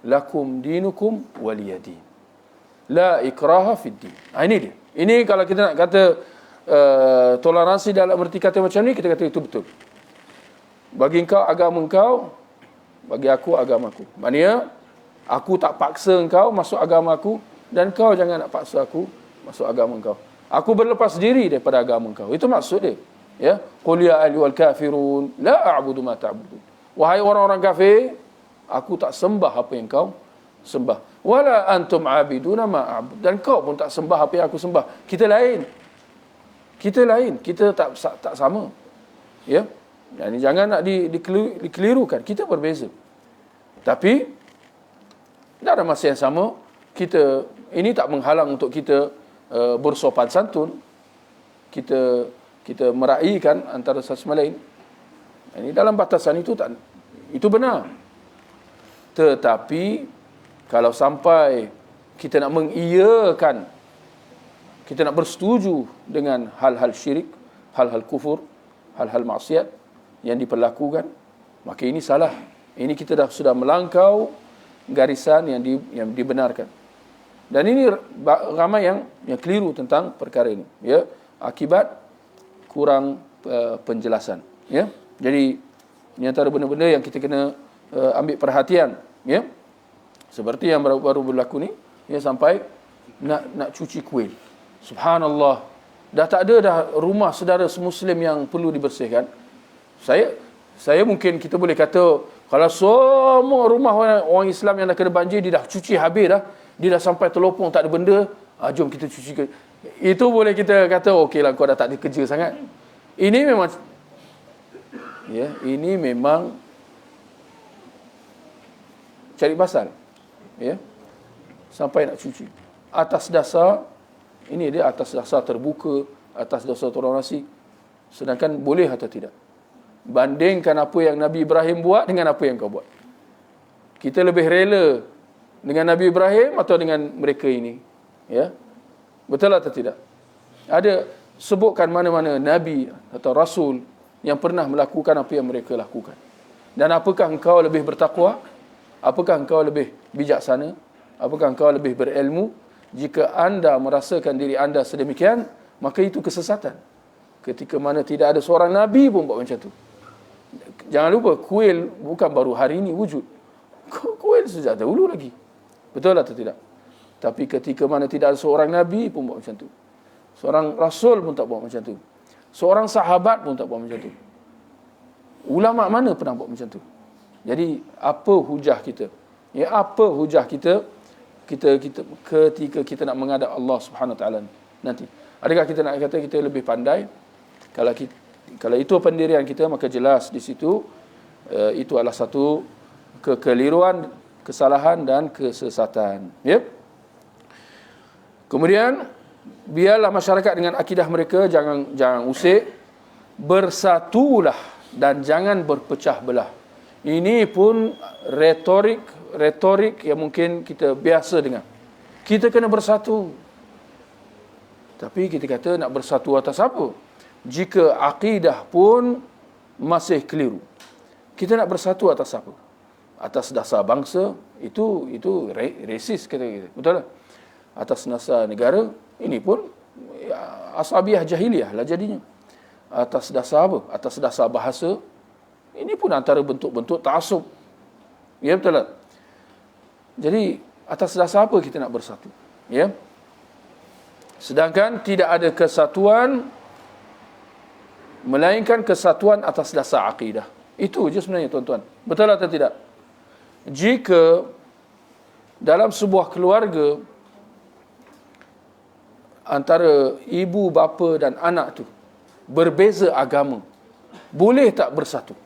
Speaker 1: Lakum dinukum waliyadin. La ikraha fid din. Ini dia. Ini kalau kita nak kata toleransi dalam erti kata macam ni, kita kata itu betul. Bagi engkau agama engkau, bagi aku agama aku. Maknanya aku tak paksa engkau masuk agama aku, dan kau jangan nak paksa aku masuk agama engkau. Aku berlepas diri daripada agama engkau. Itu maksud dia. Ya, qul ya ayyuhal kafirun la a'budu ma ta'budun. Wahai orang-orang kafir, aku tak sembah apa yang kau sembah. Wala antum 'abiduna ma a'bud. Dan kau pun tak sembah apa yang aku sembah. Kita lain. Kita tak sama. Ya. Dan jangan nak dikelirukan. Kita berbeza. Tapi dalam masa yang sama, ini tak menghalang untuk kita bersopan santun. Kita meraihkan antara satu sama lain. Ini dalam batasan itu benar. Tetapi kalau sampai kita nak mengiyakan, kita nak bersetuju dengan hal-hal syirik, hal-hal kufur, hal-hal maksiat yang diperlakukan, maka ini salah. Ini kita sudah melangkau garisan yang dibenarkan. Dan ini ramai yang keliru tentang perkara ini, ya, akibat kurang penjelasan, ya. Jadi ini antara benda-benda yang kita kena ambil perhatian, ya. Seperti yang baru berlaku ni, ya, sampai nak cuci kuil. Subhanallah. Dah tak ada dah rumah saudara semuslim yang perlu dibersihkan. Saya mungkin kita boleh kata kalau semua rumah orang Islam yang dah kena banjir dia dah cuci habis dah, dia dah sampai terlopong tak ada benda, jom kita cuci. Itu boleh kita kata okeylah, kau dah tak ada kerja sangat. Ini memang cari pasal, ya, sampai nak cuci atas dasar terbuka, atas dasar toleransi. Sedangkan boleh atau tidak? Bandingkan apa yang Nabi Ibrahim buat dengan apa yang kau buat. Kita lebih rela dengan Nabi Ibrahim atau dengan mereka ini? Ya, betul atau tidak? Ada, sebutkan mana-mana Nabi atau Rasul yang pernah melakukan apa yang mereka lakukan. Dan apakah engkau lebih bertakwa? Apakah engkau lebih bijaksana? Apakah engkau lebih berilmu? Jika anda merasakan diri anda sedemikian, maka itu kesesatan. Ketika mana tidak ada seorang Nabi pun buat macam tu. Jangan lupa, kuil bukan baru hari ini wujud. Kuil sejak dahulu lagi. Betul atau tidak? Tapi ketika mana tidak ada seorang Nabi pun buat macam tu. Seorang Rasul pun tak buat macam tu. Seorang sahabat pun tak buat macam tu. Ulama mana pernah buat macam tu? Jadi apa hujah kita? Ya, apa hujah kita ketika kita nak menghadap Allah Subhanahu Wa Taala nanti? Adakah kita nak kata kita lebih pandai? Kalau itu pendirian kita, maka jelas di situ itu adalah satu kekeliruan, kesalahan dan kesesatan. Ya. Kemudian biarlah masyarakat dengan akidah mereka, jangan usik, bersatulah dan jangan berpecah belah. Ini pun retorik yang mungkin kita biasa dengar. Kita kena bersatu. Tapi kita kata nak bersatu atas apa? Jika akidah pun masih keliru, kita nak bersatu atas apa? Atas dasar bangsa, itu resis kata kita. Betul tak? Atas dasar negara, ini pun asabiah jahiliyah lah jadinya. Atas dasar apa? Atas dasar bahasa. Ini pun antara bentuk-bentuk ta'assub. Ya, betul tak? Jadi atas dasar apa kita nak bersatu? Ya. Sedangkan tidak ada kesatuan melainkan kesatuan atas dasar akidah. Itu je sebenarnya tuan-tuan. Betul atau tidak? Jika dalam sebuah keluarga antara ibu, bapa dan anak tu berbeza agama, boleh tak bersatu?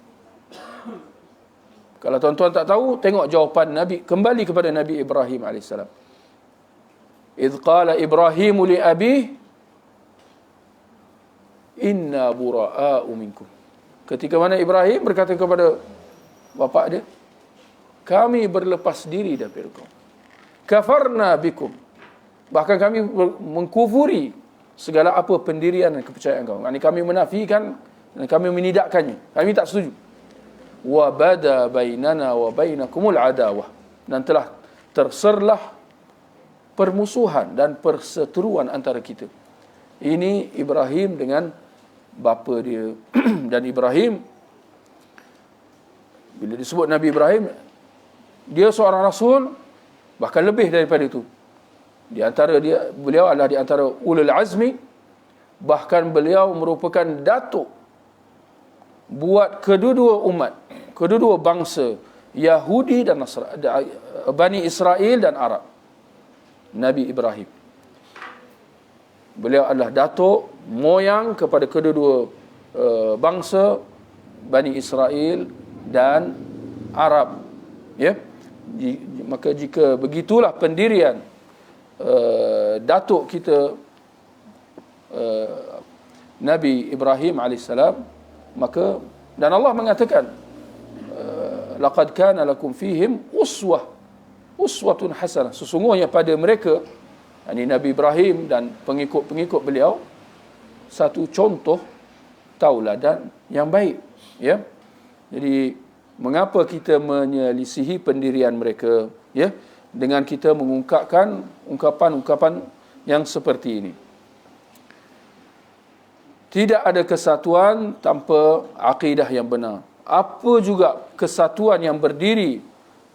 Speaker 1: Kalau tuan-tuan tak tahu, tengok jawapan Nabi, kembali kepada Nabi Ibrahim AS. Idh qala Ibrahimu li abih, inna bura'a'u minkum. Ketika mana Ibrahim berkata kepada bapa dia, kami berlepas diri daripada kau. Kafarna bikum. Bahkan kami mengkufuri segala apa pendirian dan kepercayaan kau. Ini kami menafikan dan kami menidakkannya. Kami tak setuju. Wa bada bainana wa bainakumul adawah. Dan telah terserlah permusuhan dan perseteruan antara kita. Ini Ibrahim dengan bapa dia. Dan Ibrahim, bila disebut Nabi Ibrahim, dia seorang rasul, bahkan lebih daripada itu. Di antara beliau adalah di antara ulul azmi, bahkan beliau merupakan datuk buat kedua-dua umat, kedua-dua bangsa, Yahudi dan Nasrani, Bani Israel dan Arab. Nabi Ibrahim, beliau adalah datuk moyang kepada kedua-dua bangsa, Bani Israel dan Arab. Ya, maka jika begitulah pendirian datuk kita Nabi Ibrahim alaihissalam, maka dan Allah mengatakan laqad kana lakum fihim uswatun hasanah, sesungguhnya pada mereka, ini Nabi Ibrahim dan pengikut-pengikut beliau, satu contoh tauladan yang baik. Ya, jadi mengapa kita menyelisihi pendirian mereka, ya, dengan kita mengungkapkan ungkapan-ungkapan yang seperti ini? Tidak ada kesatuan tanpa akidah yang benar. Apa juga kesatuan yang berdiri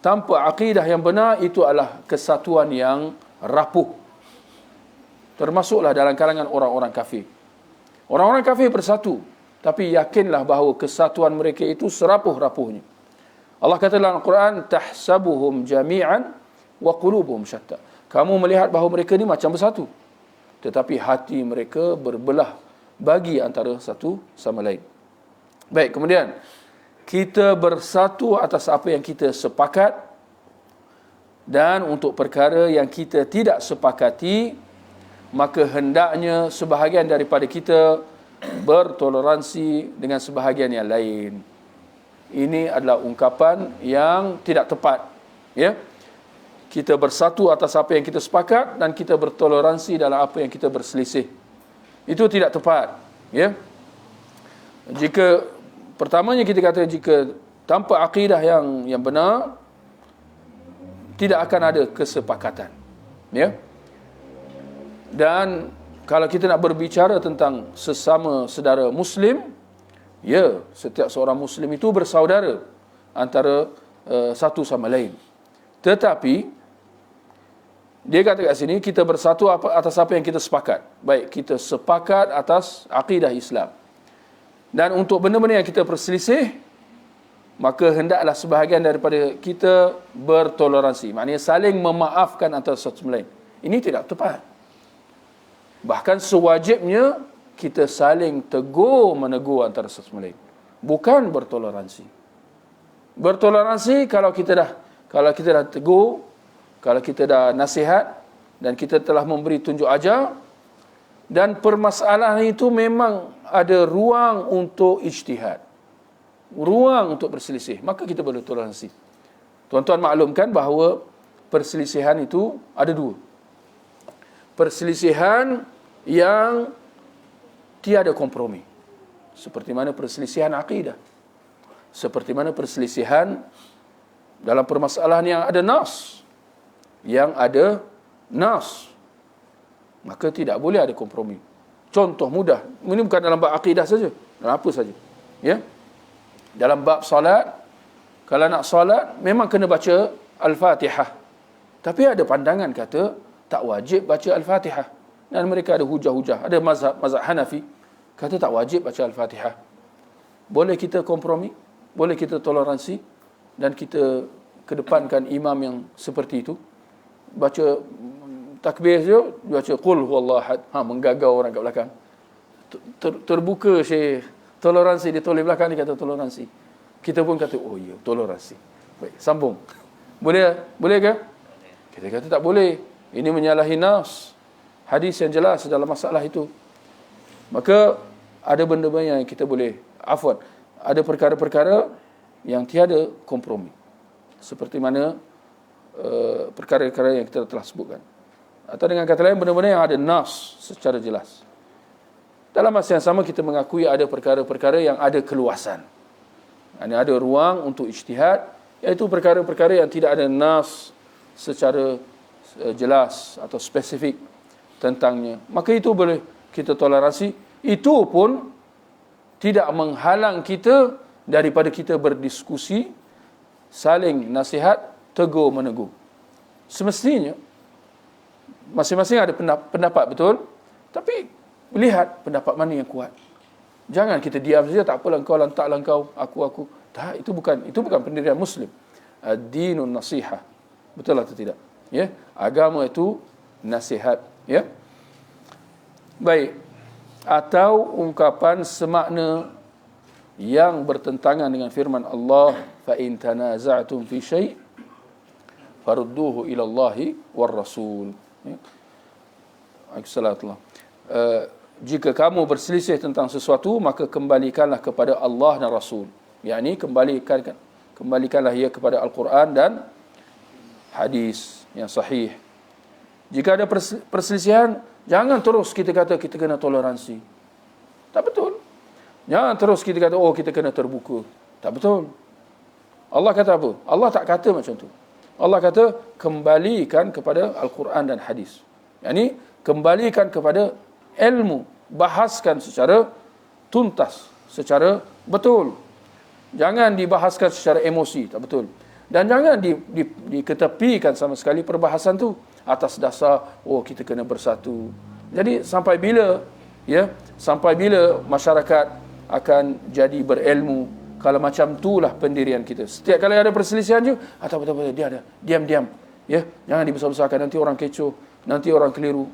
Speaker 1: tanpa akidah yang benar, itu adalah kesatuan yang rapuh. Termasuklah dalam kalangan orang-orang kafir. Orang-orang kafir bersatu, tapi yakinlah bahawa kesatuan mereka itu serapuh-rapuhnya. Allah kata dalam Al-Quran, tahsabuhum jami'an wa qulubuhum syatta. Kamu melihat bahawa mereka ni macam bersatu, tetapi hati mereka berbelah bagi antara satu sama lain. Baik, kemudian kita bersatu atas apa yang kita sepakat, dan untuk perkara yang kita tidak sepakati, maka hendaknya sebahagian daripada kita bertoleransi dengan sebahagian yang lain. Ini adalah ungkapan yang tidak tepat. Ya, kita bersatu atas apa yang kita sepakat dan kita bertoleransi dalam apa yang kita berselisih. Itu tidak tepat. Ya, jika pertamanya kita kata, jika tanpa akidah yang benar, tidak akan ada kesepakatan. Ya, dan kalau kita nak berbicara tentang sesama saudara Muslim, ya, setiap seorang Muslim itu bersaudara antara satu sama lain. Tetapi dia kata kat sini, kita bersatu atas apa yang kita sepakat. Baik, kita sepakat atas akidah Islam. Dan untuk benda-benda yang kita perselisih, maka hendaklah sebahagian daripada kita bertoleransi. Maknanya saling memaafkan antara satu sama lain. Ini tidak tepat. Bahkan sewajibnya kita saling tegur menegur antara satu sama lain, bukan bertoleransi. Bertoleransi kalau kita dah tegur, kalau kita dah nasihat dan kita telah memberi tunjuk ajar, dan permasalahan itu memang ada ruang untuk ijtihad, ruang untuk berselisih, maka kita boleh toleransi. Tuan-tuan maklumkan bahawa perselisihan itu ada dua. Perselisihan yang tiada kompromi, seperti mana perselisihan akidah, seperti mana perselisihan dalam permasalahan yang ada nas, maka tidak boleh ada kompromi. Contoh mudah. Ini bukan dalam bab akidah saja, dalam apa saja. Ya. Dalam bab solat, kalau nak solat memang kena baca Al-Fatihah. Tapi ada pandangan kata tak wajib baca Al-Fatihah. Dan mereka ada hujah-hujah. Ada mazhab Hanafi kata tak wajib baca Al-Fatihah. Boleh kita kompromi, boleh kita toleransi dan kita kedepankan imam yang seperti itu. Baca takbir saja, baca qul huwallahu ahad. Menggagau orang kat belakang. Terbuka Syekh. Toleransi, dia toleh belakang, dia kata toleransi. Kita pun kata, oh ya, toleransi. Baik, sambung. Boleh ke? Kita kata tak boleh. Ini menyalahi nas. Hadis yang jelas dalam masalah itu. Maka ada benda-benda yang kita boleh, ada perkara-perkara yang tiada kompromi. Seperti mana perkara-perkara yang kita telah sebutkan. Atau dengan kata lain, benda-benda yang ada nas secara jelas. Dalam masa yang sama kita mengakui ada perkara-perkara yang ada keluasan. Ada ruang untuk ijtihad, iaitu perkara-perkara yang tidak ada nas secara jelas atau spesifik tentangnya. Maka itu boleh kita toleransi. Itu pun tidak menghalang kita daripada kita berdiskusi, saling nasihat, tegur menegur. Semestinya masing-masing ada pendapat betul, tapi lihat pendapat mana yang kuat. Jangan kita diam saja, tak apalah engkau, lantaklah engkau, aku. Tak, itu bukan pendirian Muslim. Ad-dinun nasihah. Betul atau tidak? Ya, agama itu nasihat, ya. Baik. Atau ungkapan semakna yang bertentangan dengan firman Allah, fa in tanaza'tum fi syai' farudduhu ila Allahi war Rasul. Ya. Assalamualaikum. Jika kamu berselisih tentang sesuatu, maka kembalikanlah kepada Allah dan Rasul. Yakni kembalikanlah ia kepada Al-Quran dan hadis yang sahih. Jika ada perselisihan, jangan terus kita kata kita kena toleransi. Tak betul. Jangan terus kita kata kita kena terbuka. Tak betul. Allah kata apa? Allah tak kata macam tu. Allah kata kembalikan kepada Al-Quran dan hadis. Yakni kembalikan kepada ilmu, bahaskan secara tuntas, secara betul. Jangan dibahaskan secara emosi, tak betul. Dan jangan diketepikan sama sekali perbahasan tu atas dasar kita kena bersatu. Jadi sampai bila masyarakat akan jadi berilmu kalau macam itulah pendirian kita. Setiap kali ada perselisihan je, tak betul dia ada. Diam. Ya, jangan dibesar-besarkan, nanti orang kecoh, nanti orang keliru.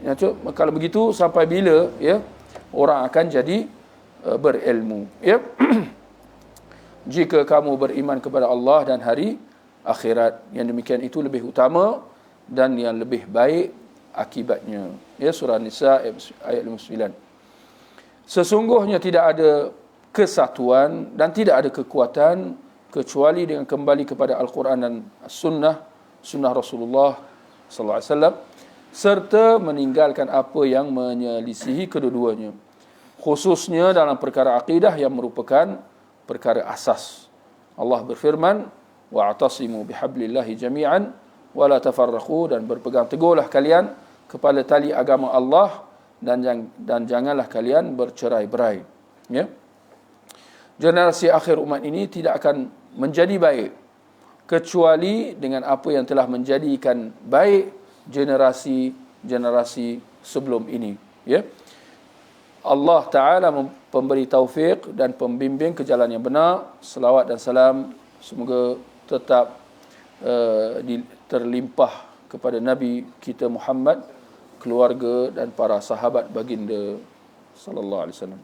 Speaker 1: Ya, kalau begitu sampai bila orang akan jadi berilmu. Ya. Jika kamu beriman kepada Allah dan hari akhirat, yang demikian itu lebih utama dan yang lebih baik akibatnya. Ya, surah Nisa ayat 59. Sesungguhnya tidak ada kesatuan dan tidak ada kekuatan kecuali dengan kembali kepada Al-Quran dan sunnah Rasulullah sallallahu alaihi wasallam, serta meninggalkan apa yang menyelisihi kedua-duanya, khususnya dalam perkara akidah yang merupakan perkara asas. Allah berfirman, wa'tasimu bihablillahi jami'an wa la tafarraqu, dan berpegang teguhlah kalian kepada tali agama Allah dan janganlah kalian bercerai-berai. Ya. Generasi akhir umat ini tidak akan menjadi baik kecuali dengan apa yang telah menjadikan baik generasi sebelum ini. Ya. Allah Ta'ala pemberi taufik dan pembimbing ke jalan yang benar. Selawat dan salam semoga tetap terlimpah kepada Nabi kita Muhammad, keluarga dan para sahabat baginda sallallahu alaihi wasallam.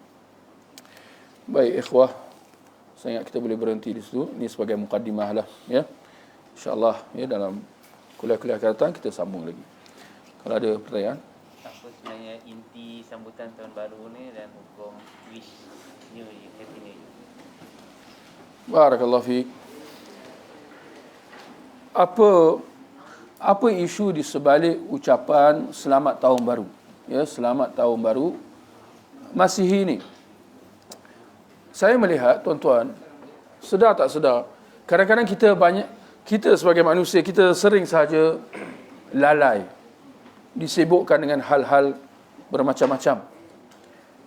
Speaker 1: Baik ikhwah, saya ingat kita boleh berhenti di situ. Ini sebagai mukaddimah lah, ya. InsyaAllah dalam kuliah-kuliah akan datang kita sambung lagi. Kalau ada pertanyaan.
Speaker 3: Apa sebenarnya inti sambutan tahun baru ni dan hukum wish new year, happy new year?
Speaker 1: Barakallahu fiik. Apa isu di sebalik ucapan selamat tahun baru? Ya, selamat tahun baru Masihi ini. Saya melihat tuan-tuan, sedar tak sedar, kadang-kadang kita sebagai manusia, kita sering sahaja lalai, disibukkan dengan hal-hal bermacam-macam.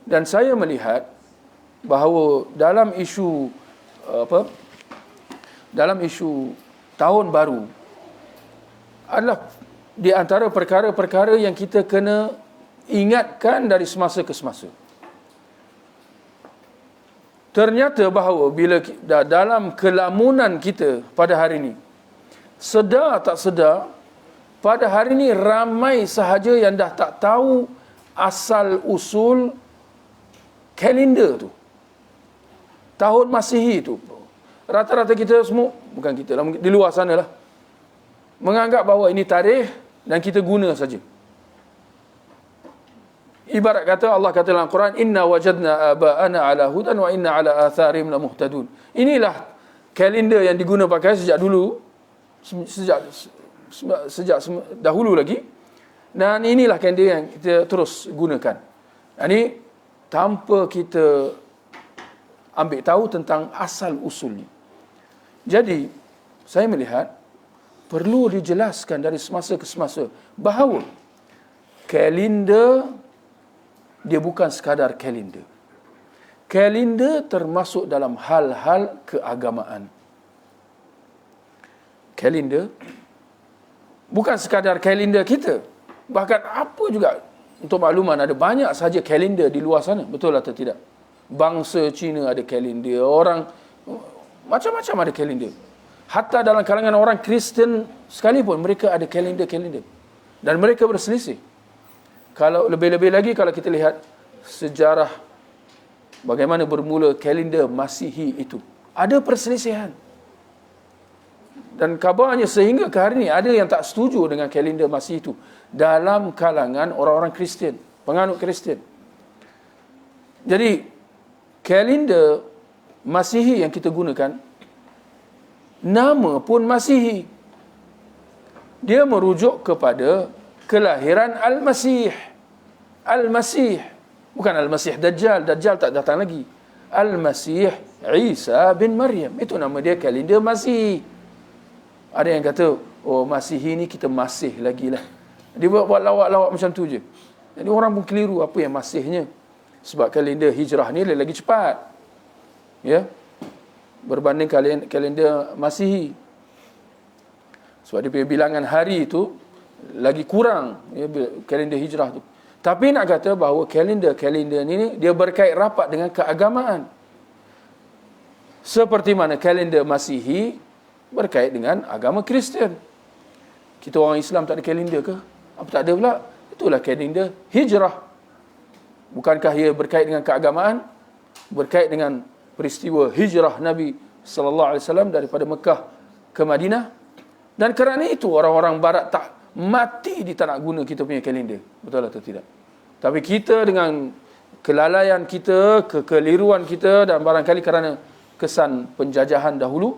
Speaker 1: Dan saya melihat bahawa dalam isu dalam isu tahun baru adalah di antara perkara-perkara yang kita kena ingatkan dari semasa ke semasa. Ternyata bahawa bila dalam kelamunan kita pada hari ini, sedar tak sedar, pada hari ini ramai sahaja yang dah tak tahu asal usul kalender tu, tahun Masihi tu. Rata-rata kita semua, bukan kita lah, di luar sana lah, menganggap bahawa ini tarikh dan kita guna saja. Ibarat kata Allah kata dalam Quran, inna wajadna aba'ana ala hudan wa inna ala atharihim la muhtadun. Inilah kalender yang diguna pakai sejak dulu, sejak dahulu lagi, dan inilah kalender yang kita terus gunakan. Ini tanpa kita ambil tahu tentang asal usulnya. Jadi saya melihat perlu dijelaskan dari semasa ke semasa bahawa kalender dia bukan sekadar kalender. Kalender termasuk dalam hal-hal keagamaan. Kalender bukan sekadar kalender kita. Bahkan apa juga, untuk makluman, ada banyak saja kalender di luar sana. Betul atau tidak? Bangsa Cina ada kalender, orang macam-macam ada kalender. Hatta dalam kalangan orang Kristian sekalipun mereka ada kalender-kalender. Dan mereka berselisih. Kalau lebih-lebih lagi kalau kita lihat sejarah bagaimana bermula kalender Masihi itu, ada perselisihan. Dan kabarnya sehingga ke hari ini ada yang tak setuju dengan kalender Masihi itu dalam kalangan orang-orang Kristian, penganut Kristian. Jadi kalender Masihi yang kita gunakan, nama pun Masihi, dia merujuk kepada kelahiran Al-Masih. Al-Masih, bukan Al-Masih Dajjal. Dajjal tak datang lagi. Al-Masih Isa bin Maryam, itu nama dia kalender Masihi. Ada yang kata, oh Masihi ni kita masih lagi lah. Dia buat lawak-lawak macam tu je. Jadi orang pun keliru apa yang masihnya. Sebab kalender hijrah ni lagi cepat, ya, berbanding kalender Masihi. Sebab dia punya bilangan hari itu lagi kurang, ya, kalender hijrah tu. Tapi nak kata bahawa kalender ni dia berkait rapat dengan keagamaan. Seperti mana kalender Masihi berkait dengan agama Kristian. Kita orang Islam tak ada kalender ke? Apa tak ada pula? Itulah kalender hijrah. Bukankah ia berkait dengan keagamaan? Berkait dengan peristiwa hijrah Nabi sallallahu alaihi wasallam daripada Mekah ke Madinah. Dan kerana itu orang-orang barat tak mati di tak nak guna kita punya kalender. Betul atau tidak? Tapi kita dengan kelalaian kita, kekeliruan kita, dan barangkali kerana kesan penjajahan dahulu,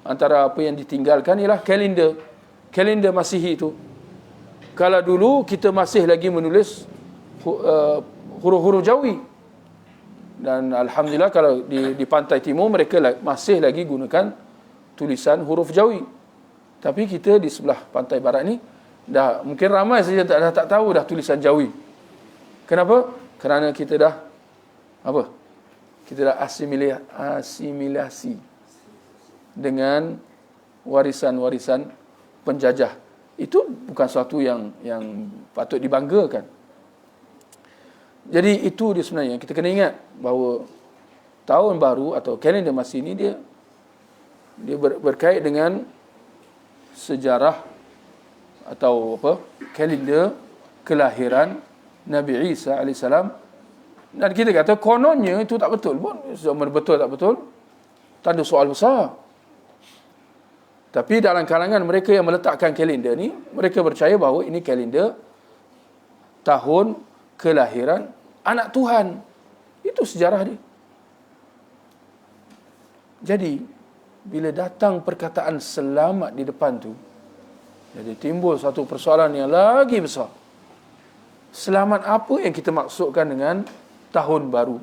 Speaker 1: antara apa yang ditinggalkan ialah kalender Masihi itu. Kalau dulu kita masih lagi menulis huruf-huruf Jawi, dan alhamdulillah kalau di pantai timur mereka masih lagi gunakan tulisan huruf Jawi. Tapi kita di sebelah pantai barat ni dah mungkin ramai saja tak tahu dah tulisan Jawi. Kenapa? Kerana kita dah apa? Kita dah asimilasi dengan warisan-warisan penjajah. Itu bukan sesuatu yang patut dibanggakan. Jadi itu dia sebenarnya kita kena ingat bahawa tahun baru atau kalender Masihi ini dia berkait dengan sejarah atau kalender kelahiran Nabi Isa AS. Dan kita kata kononnya itu tak betul pun. Betul tak betul, tanda soal besar. Tapi dalam kalangan mereka yang meletakkan kalender ni, mereka percaya bahawa ini kalender tahun kelahiran anak Tuhan. Itu sejarah dia. Jadi bila datang perkataan selamat di depan tu, jadi timbul satu persoalan yang lagi besar. Selamat apa yang kita maksudkan dengan tahun baru?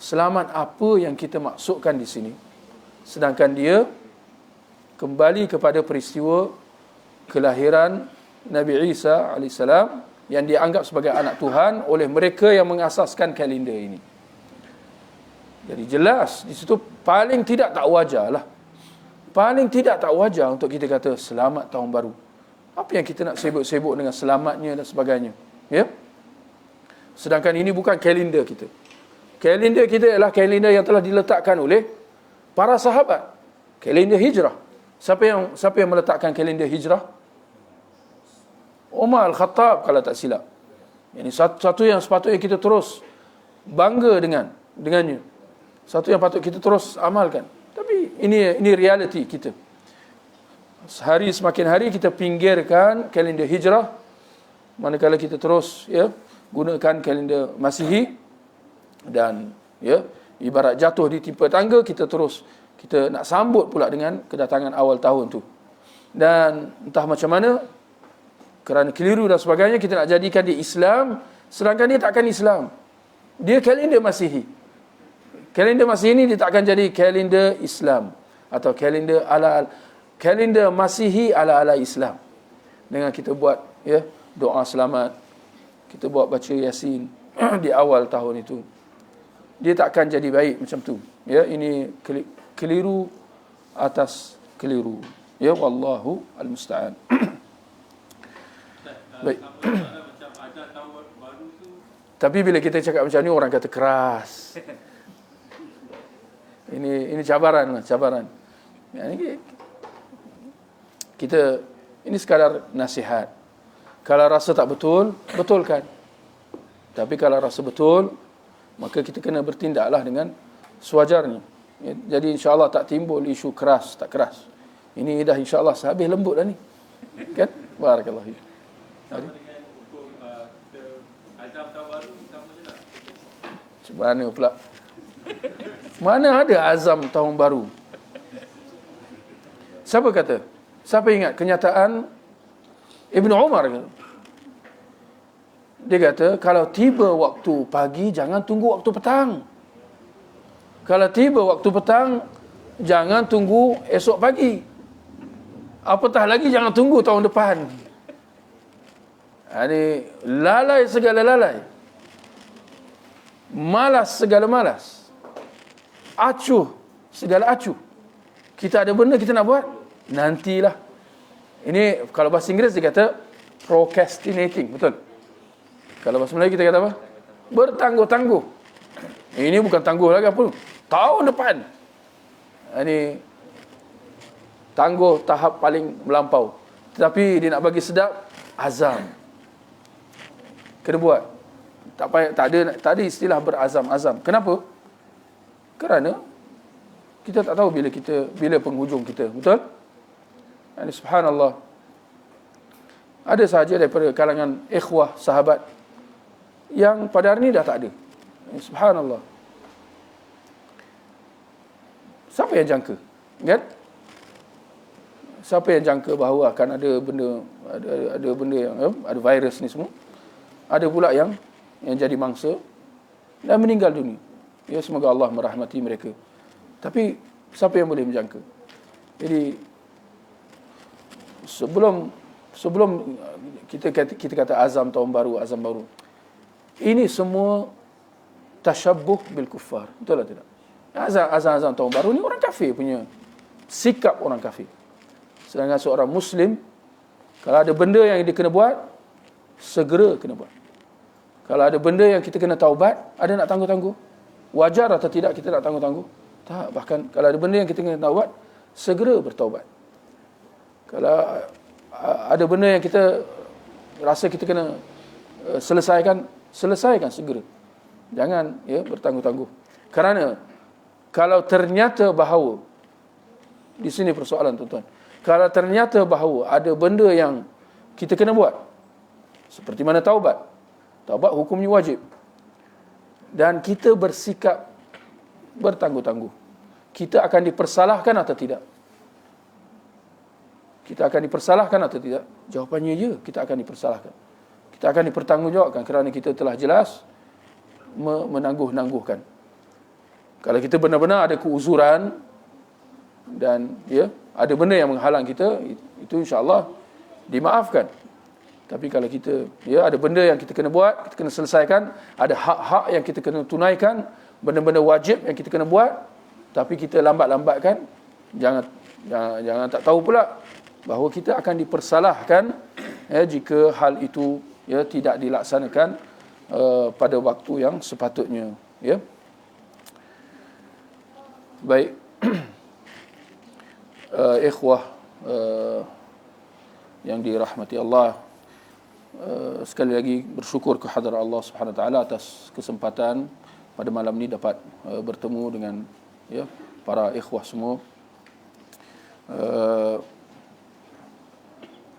Speaker 1: Selamat apa yang kita maksudkan di sini? Sedangkan dia kembali kepada peristiwa kelahiran Nabi Isa AS yang dianggap sebagai anak Tuhan oleh mereka yang mengasaskan kalender ini. Jadi jelas di situ paling tidak tak wajar lah. Paling tidak tak wajar untuk kita kata selamat tahun baru. Apa yang kita nak sibuk-sibuk dengan selamatnya dan sebagainya. Ya? Sedangkan ini bukan kalender kita. Kalender kita ialah kalender yang telah diletakkan oleh para sahabat. Kalender hijrah. Siapa yang meletakkan kalender hijrah? Umar Al-Khattab kalau tak silap. Ini satu yang sepatutnya kita terus bangga dengannya. Satu yang patut kita terus amalkan. Tapi ini realiti kita. Semakin hari kita pinggirkan kalender hijrah, manakala kita terus gunakan kalender Masihi, dan ibarat jatuh di timpa tangga, kita nak sambut pula dengan kedatangan awal tahun tu. Dan entah macam mana, kerana keliru dan sebagainya, kita nak jadikan dia Islam, sedangkan dia takkan Islam. Dia kalender Masihi. Kalender Masihi ni dia takkan jadi kalender Islam atau kalender Masihi ala Islam. Dengan kita buat doa selamat, kita buat baca Yasin di awal tahun itu, dia takkan jadi baik macam tu. Ini keliru atas keliru. Wallahu al-musta'an. Baik. Tapi bila kita cakap macam ni, orang kata keras. Ini cabaran. Ini sekadar nasihat. Kalau rasa tak betul, betulkan. Tapi kalau rasa betul, maka kita kena bertindaklah dengan sewajarnya. Jadi insya-Allah tak timbul isu keras, tak keras. Ini dah insya-Allah sehabis lembut dah ni. Kan? Barakallahu fiik. Mana pula? Mana ada azam tahun baru? Siapa kata? Siapa ingat kenyataan Ibn Umar? Dia kata, kalau tiba waktu pagi, jangan tunggu waktu petang. Kalau tiba waktu petang, jangan tunggu esok pagi. Apatah lagi, jangan tunggu tahun depan. Ini lalai segala lalai. Malas segala malas. Acuh segala acuh. Kita ada benda kita nak buat, nantilah. Ini kalau bahasa Inggeris dia kata procrastinating, betul? Kalau bahasa Melayu kita kata apa? Bertangguh-tangguh. Ini bukan tangguh lagi apa? Tahun depan. Ini tangguh tahap paling melampau. Tetapi dia nak bagi sedap, azam. Kena buat. Tak ada istilah berazam-azam. Kenapa? Kerana kita tak tahu bila penghujung kita. Betul? Ini subhanallah. Ada sahaja daripada kalangan ikhwah, sahabat yang pada hari ini dah tak ada. Ini subhanallah. Siapa yang jangka? Kan? Siapa yang jangka bahawa akan ada benda yang ada virus ni semua? Ada pula yang jadi mangsa dan meninggal dunia. Semoga Allah merahmati mereka. Tapi siapa yang boleh menjangka? Jadi sebelum kita kata azam tahun baru, azam baru, ini semua tashabbuh bil kuffar. Betul atau tidak? Azam tahun baru ni orang kafir punya sikap, orang kafir. Sedangkan seorang Muslim, kalau ada benda yang dia kena buat, segera kena buat. Kalau ada benda yang kita kena taubat, ada nak tangguh-tangguh? Wajar atau tidak kita nak tangguh-tangguh? Tak. Bahkan kalau ada benda yang kita kena taubat, segera bertaubat. Kalau ada benda yang kita rasa kita kena selesaikan segera. Jangan bertangguh-tangguh. Kerana kalau ternyata bahawa, di sini persoalan tuan-tuan, kalau ternyata bahawa ada benda yang kita kena buat, seperti mana taubat hukumnya wajib, dan kita bersikap bertangguh-tangguh, kita akan dipersalahkan atau tidak? Kita akan dipersalahkan atau tidak? Jawapannya ya, kita akan dipersalahkan. Kita akan dipertanggungjawabkan kerana kita telah jelas menangguh-nangguhkan. Kalau kita benar-benar ada keuzuran dan ada benda yang menghalang kita, itu insya-Allah dimaafkan. Tapi kalau kita, ada benda yang kita kena buat, kita kena selesaikan, ada hak-hak yang kita kena tunaikan, benda-benda wajib yang kita kena buat, tapi kita lambat-lambatkan, jangan tak tahu pula bahawa kita akan dipersalahkan jika hal itu tidak dilaksanakan pada waktu yang sepatutnya. Baik. Ikhwah yang dirahmati Allah, sekali lagi bersyukur kehadrat Allah Subhanahu Wa Taala atas kesempatan pada malam ni dapat bertemu dengan para ikhwah semua.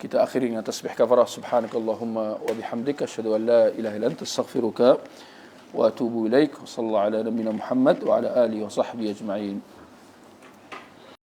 Speaker 1: Kita akhiri dengan tasbih kafarah. Subhanakallahumma wa bihamdika asyhadu an la ilaha illa anta astaghfiruka wa atubu ilaik. Sallallahu ala nabiyyina Muhammad wa ala alihi wa sahbihi ajma'in.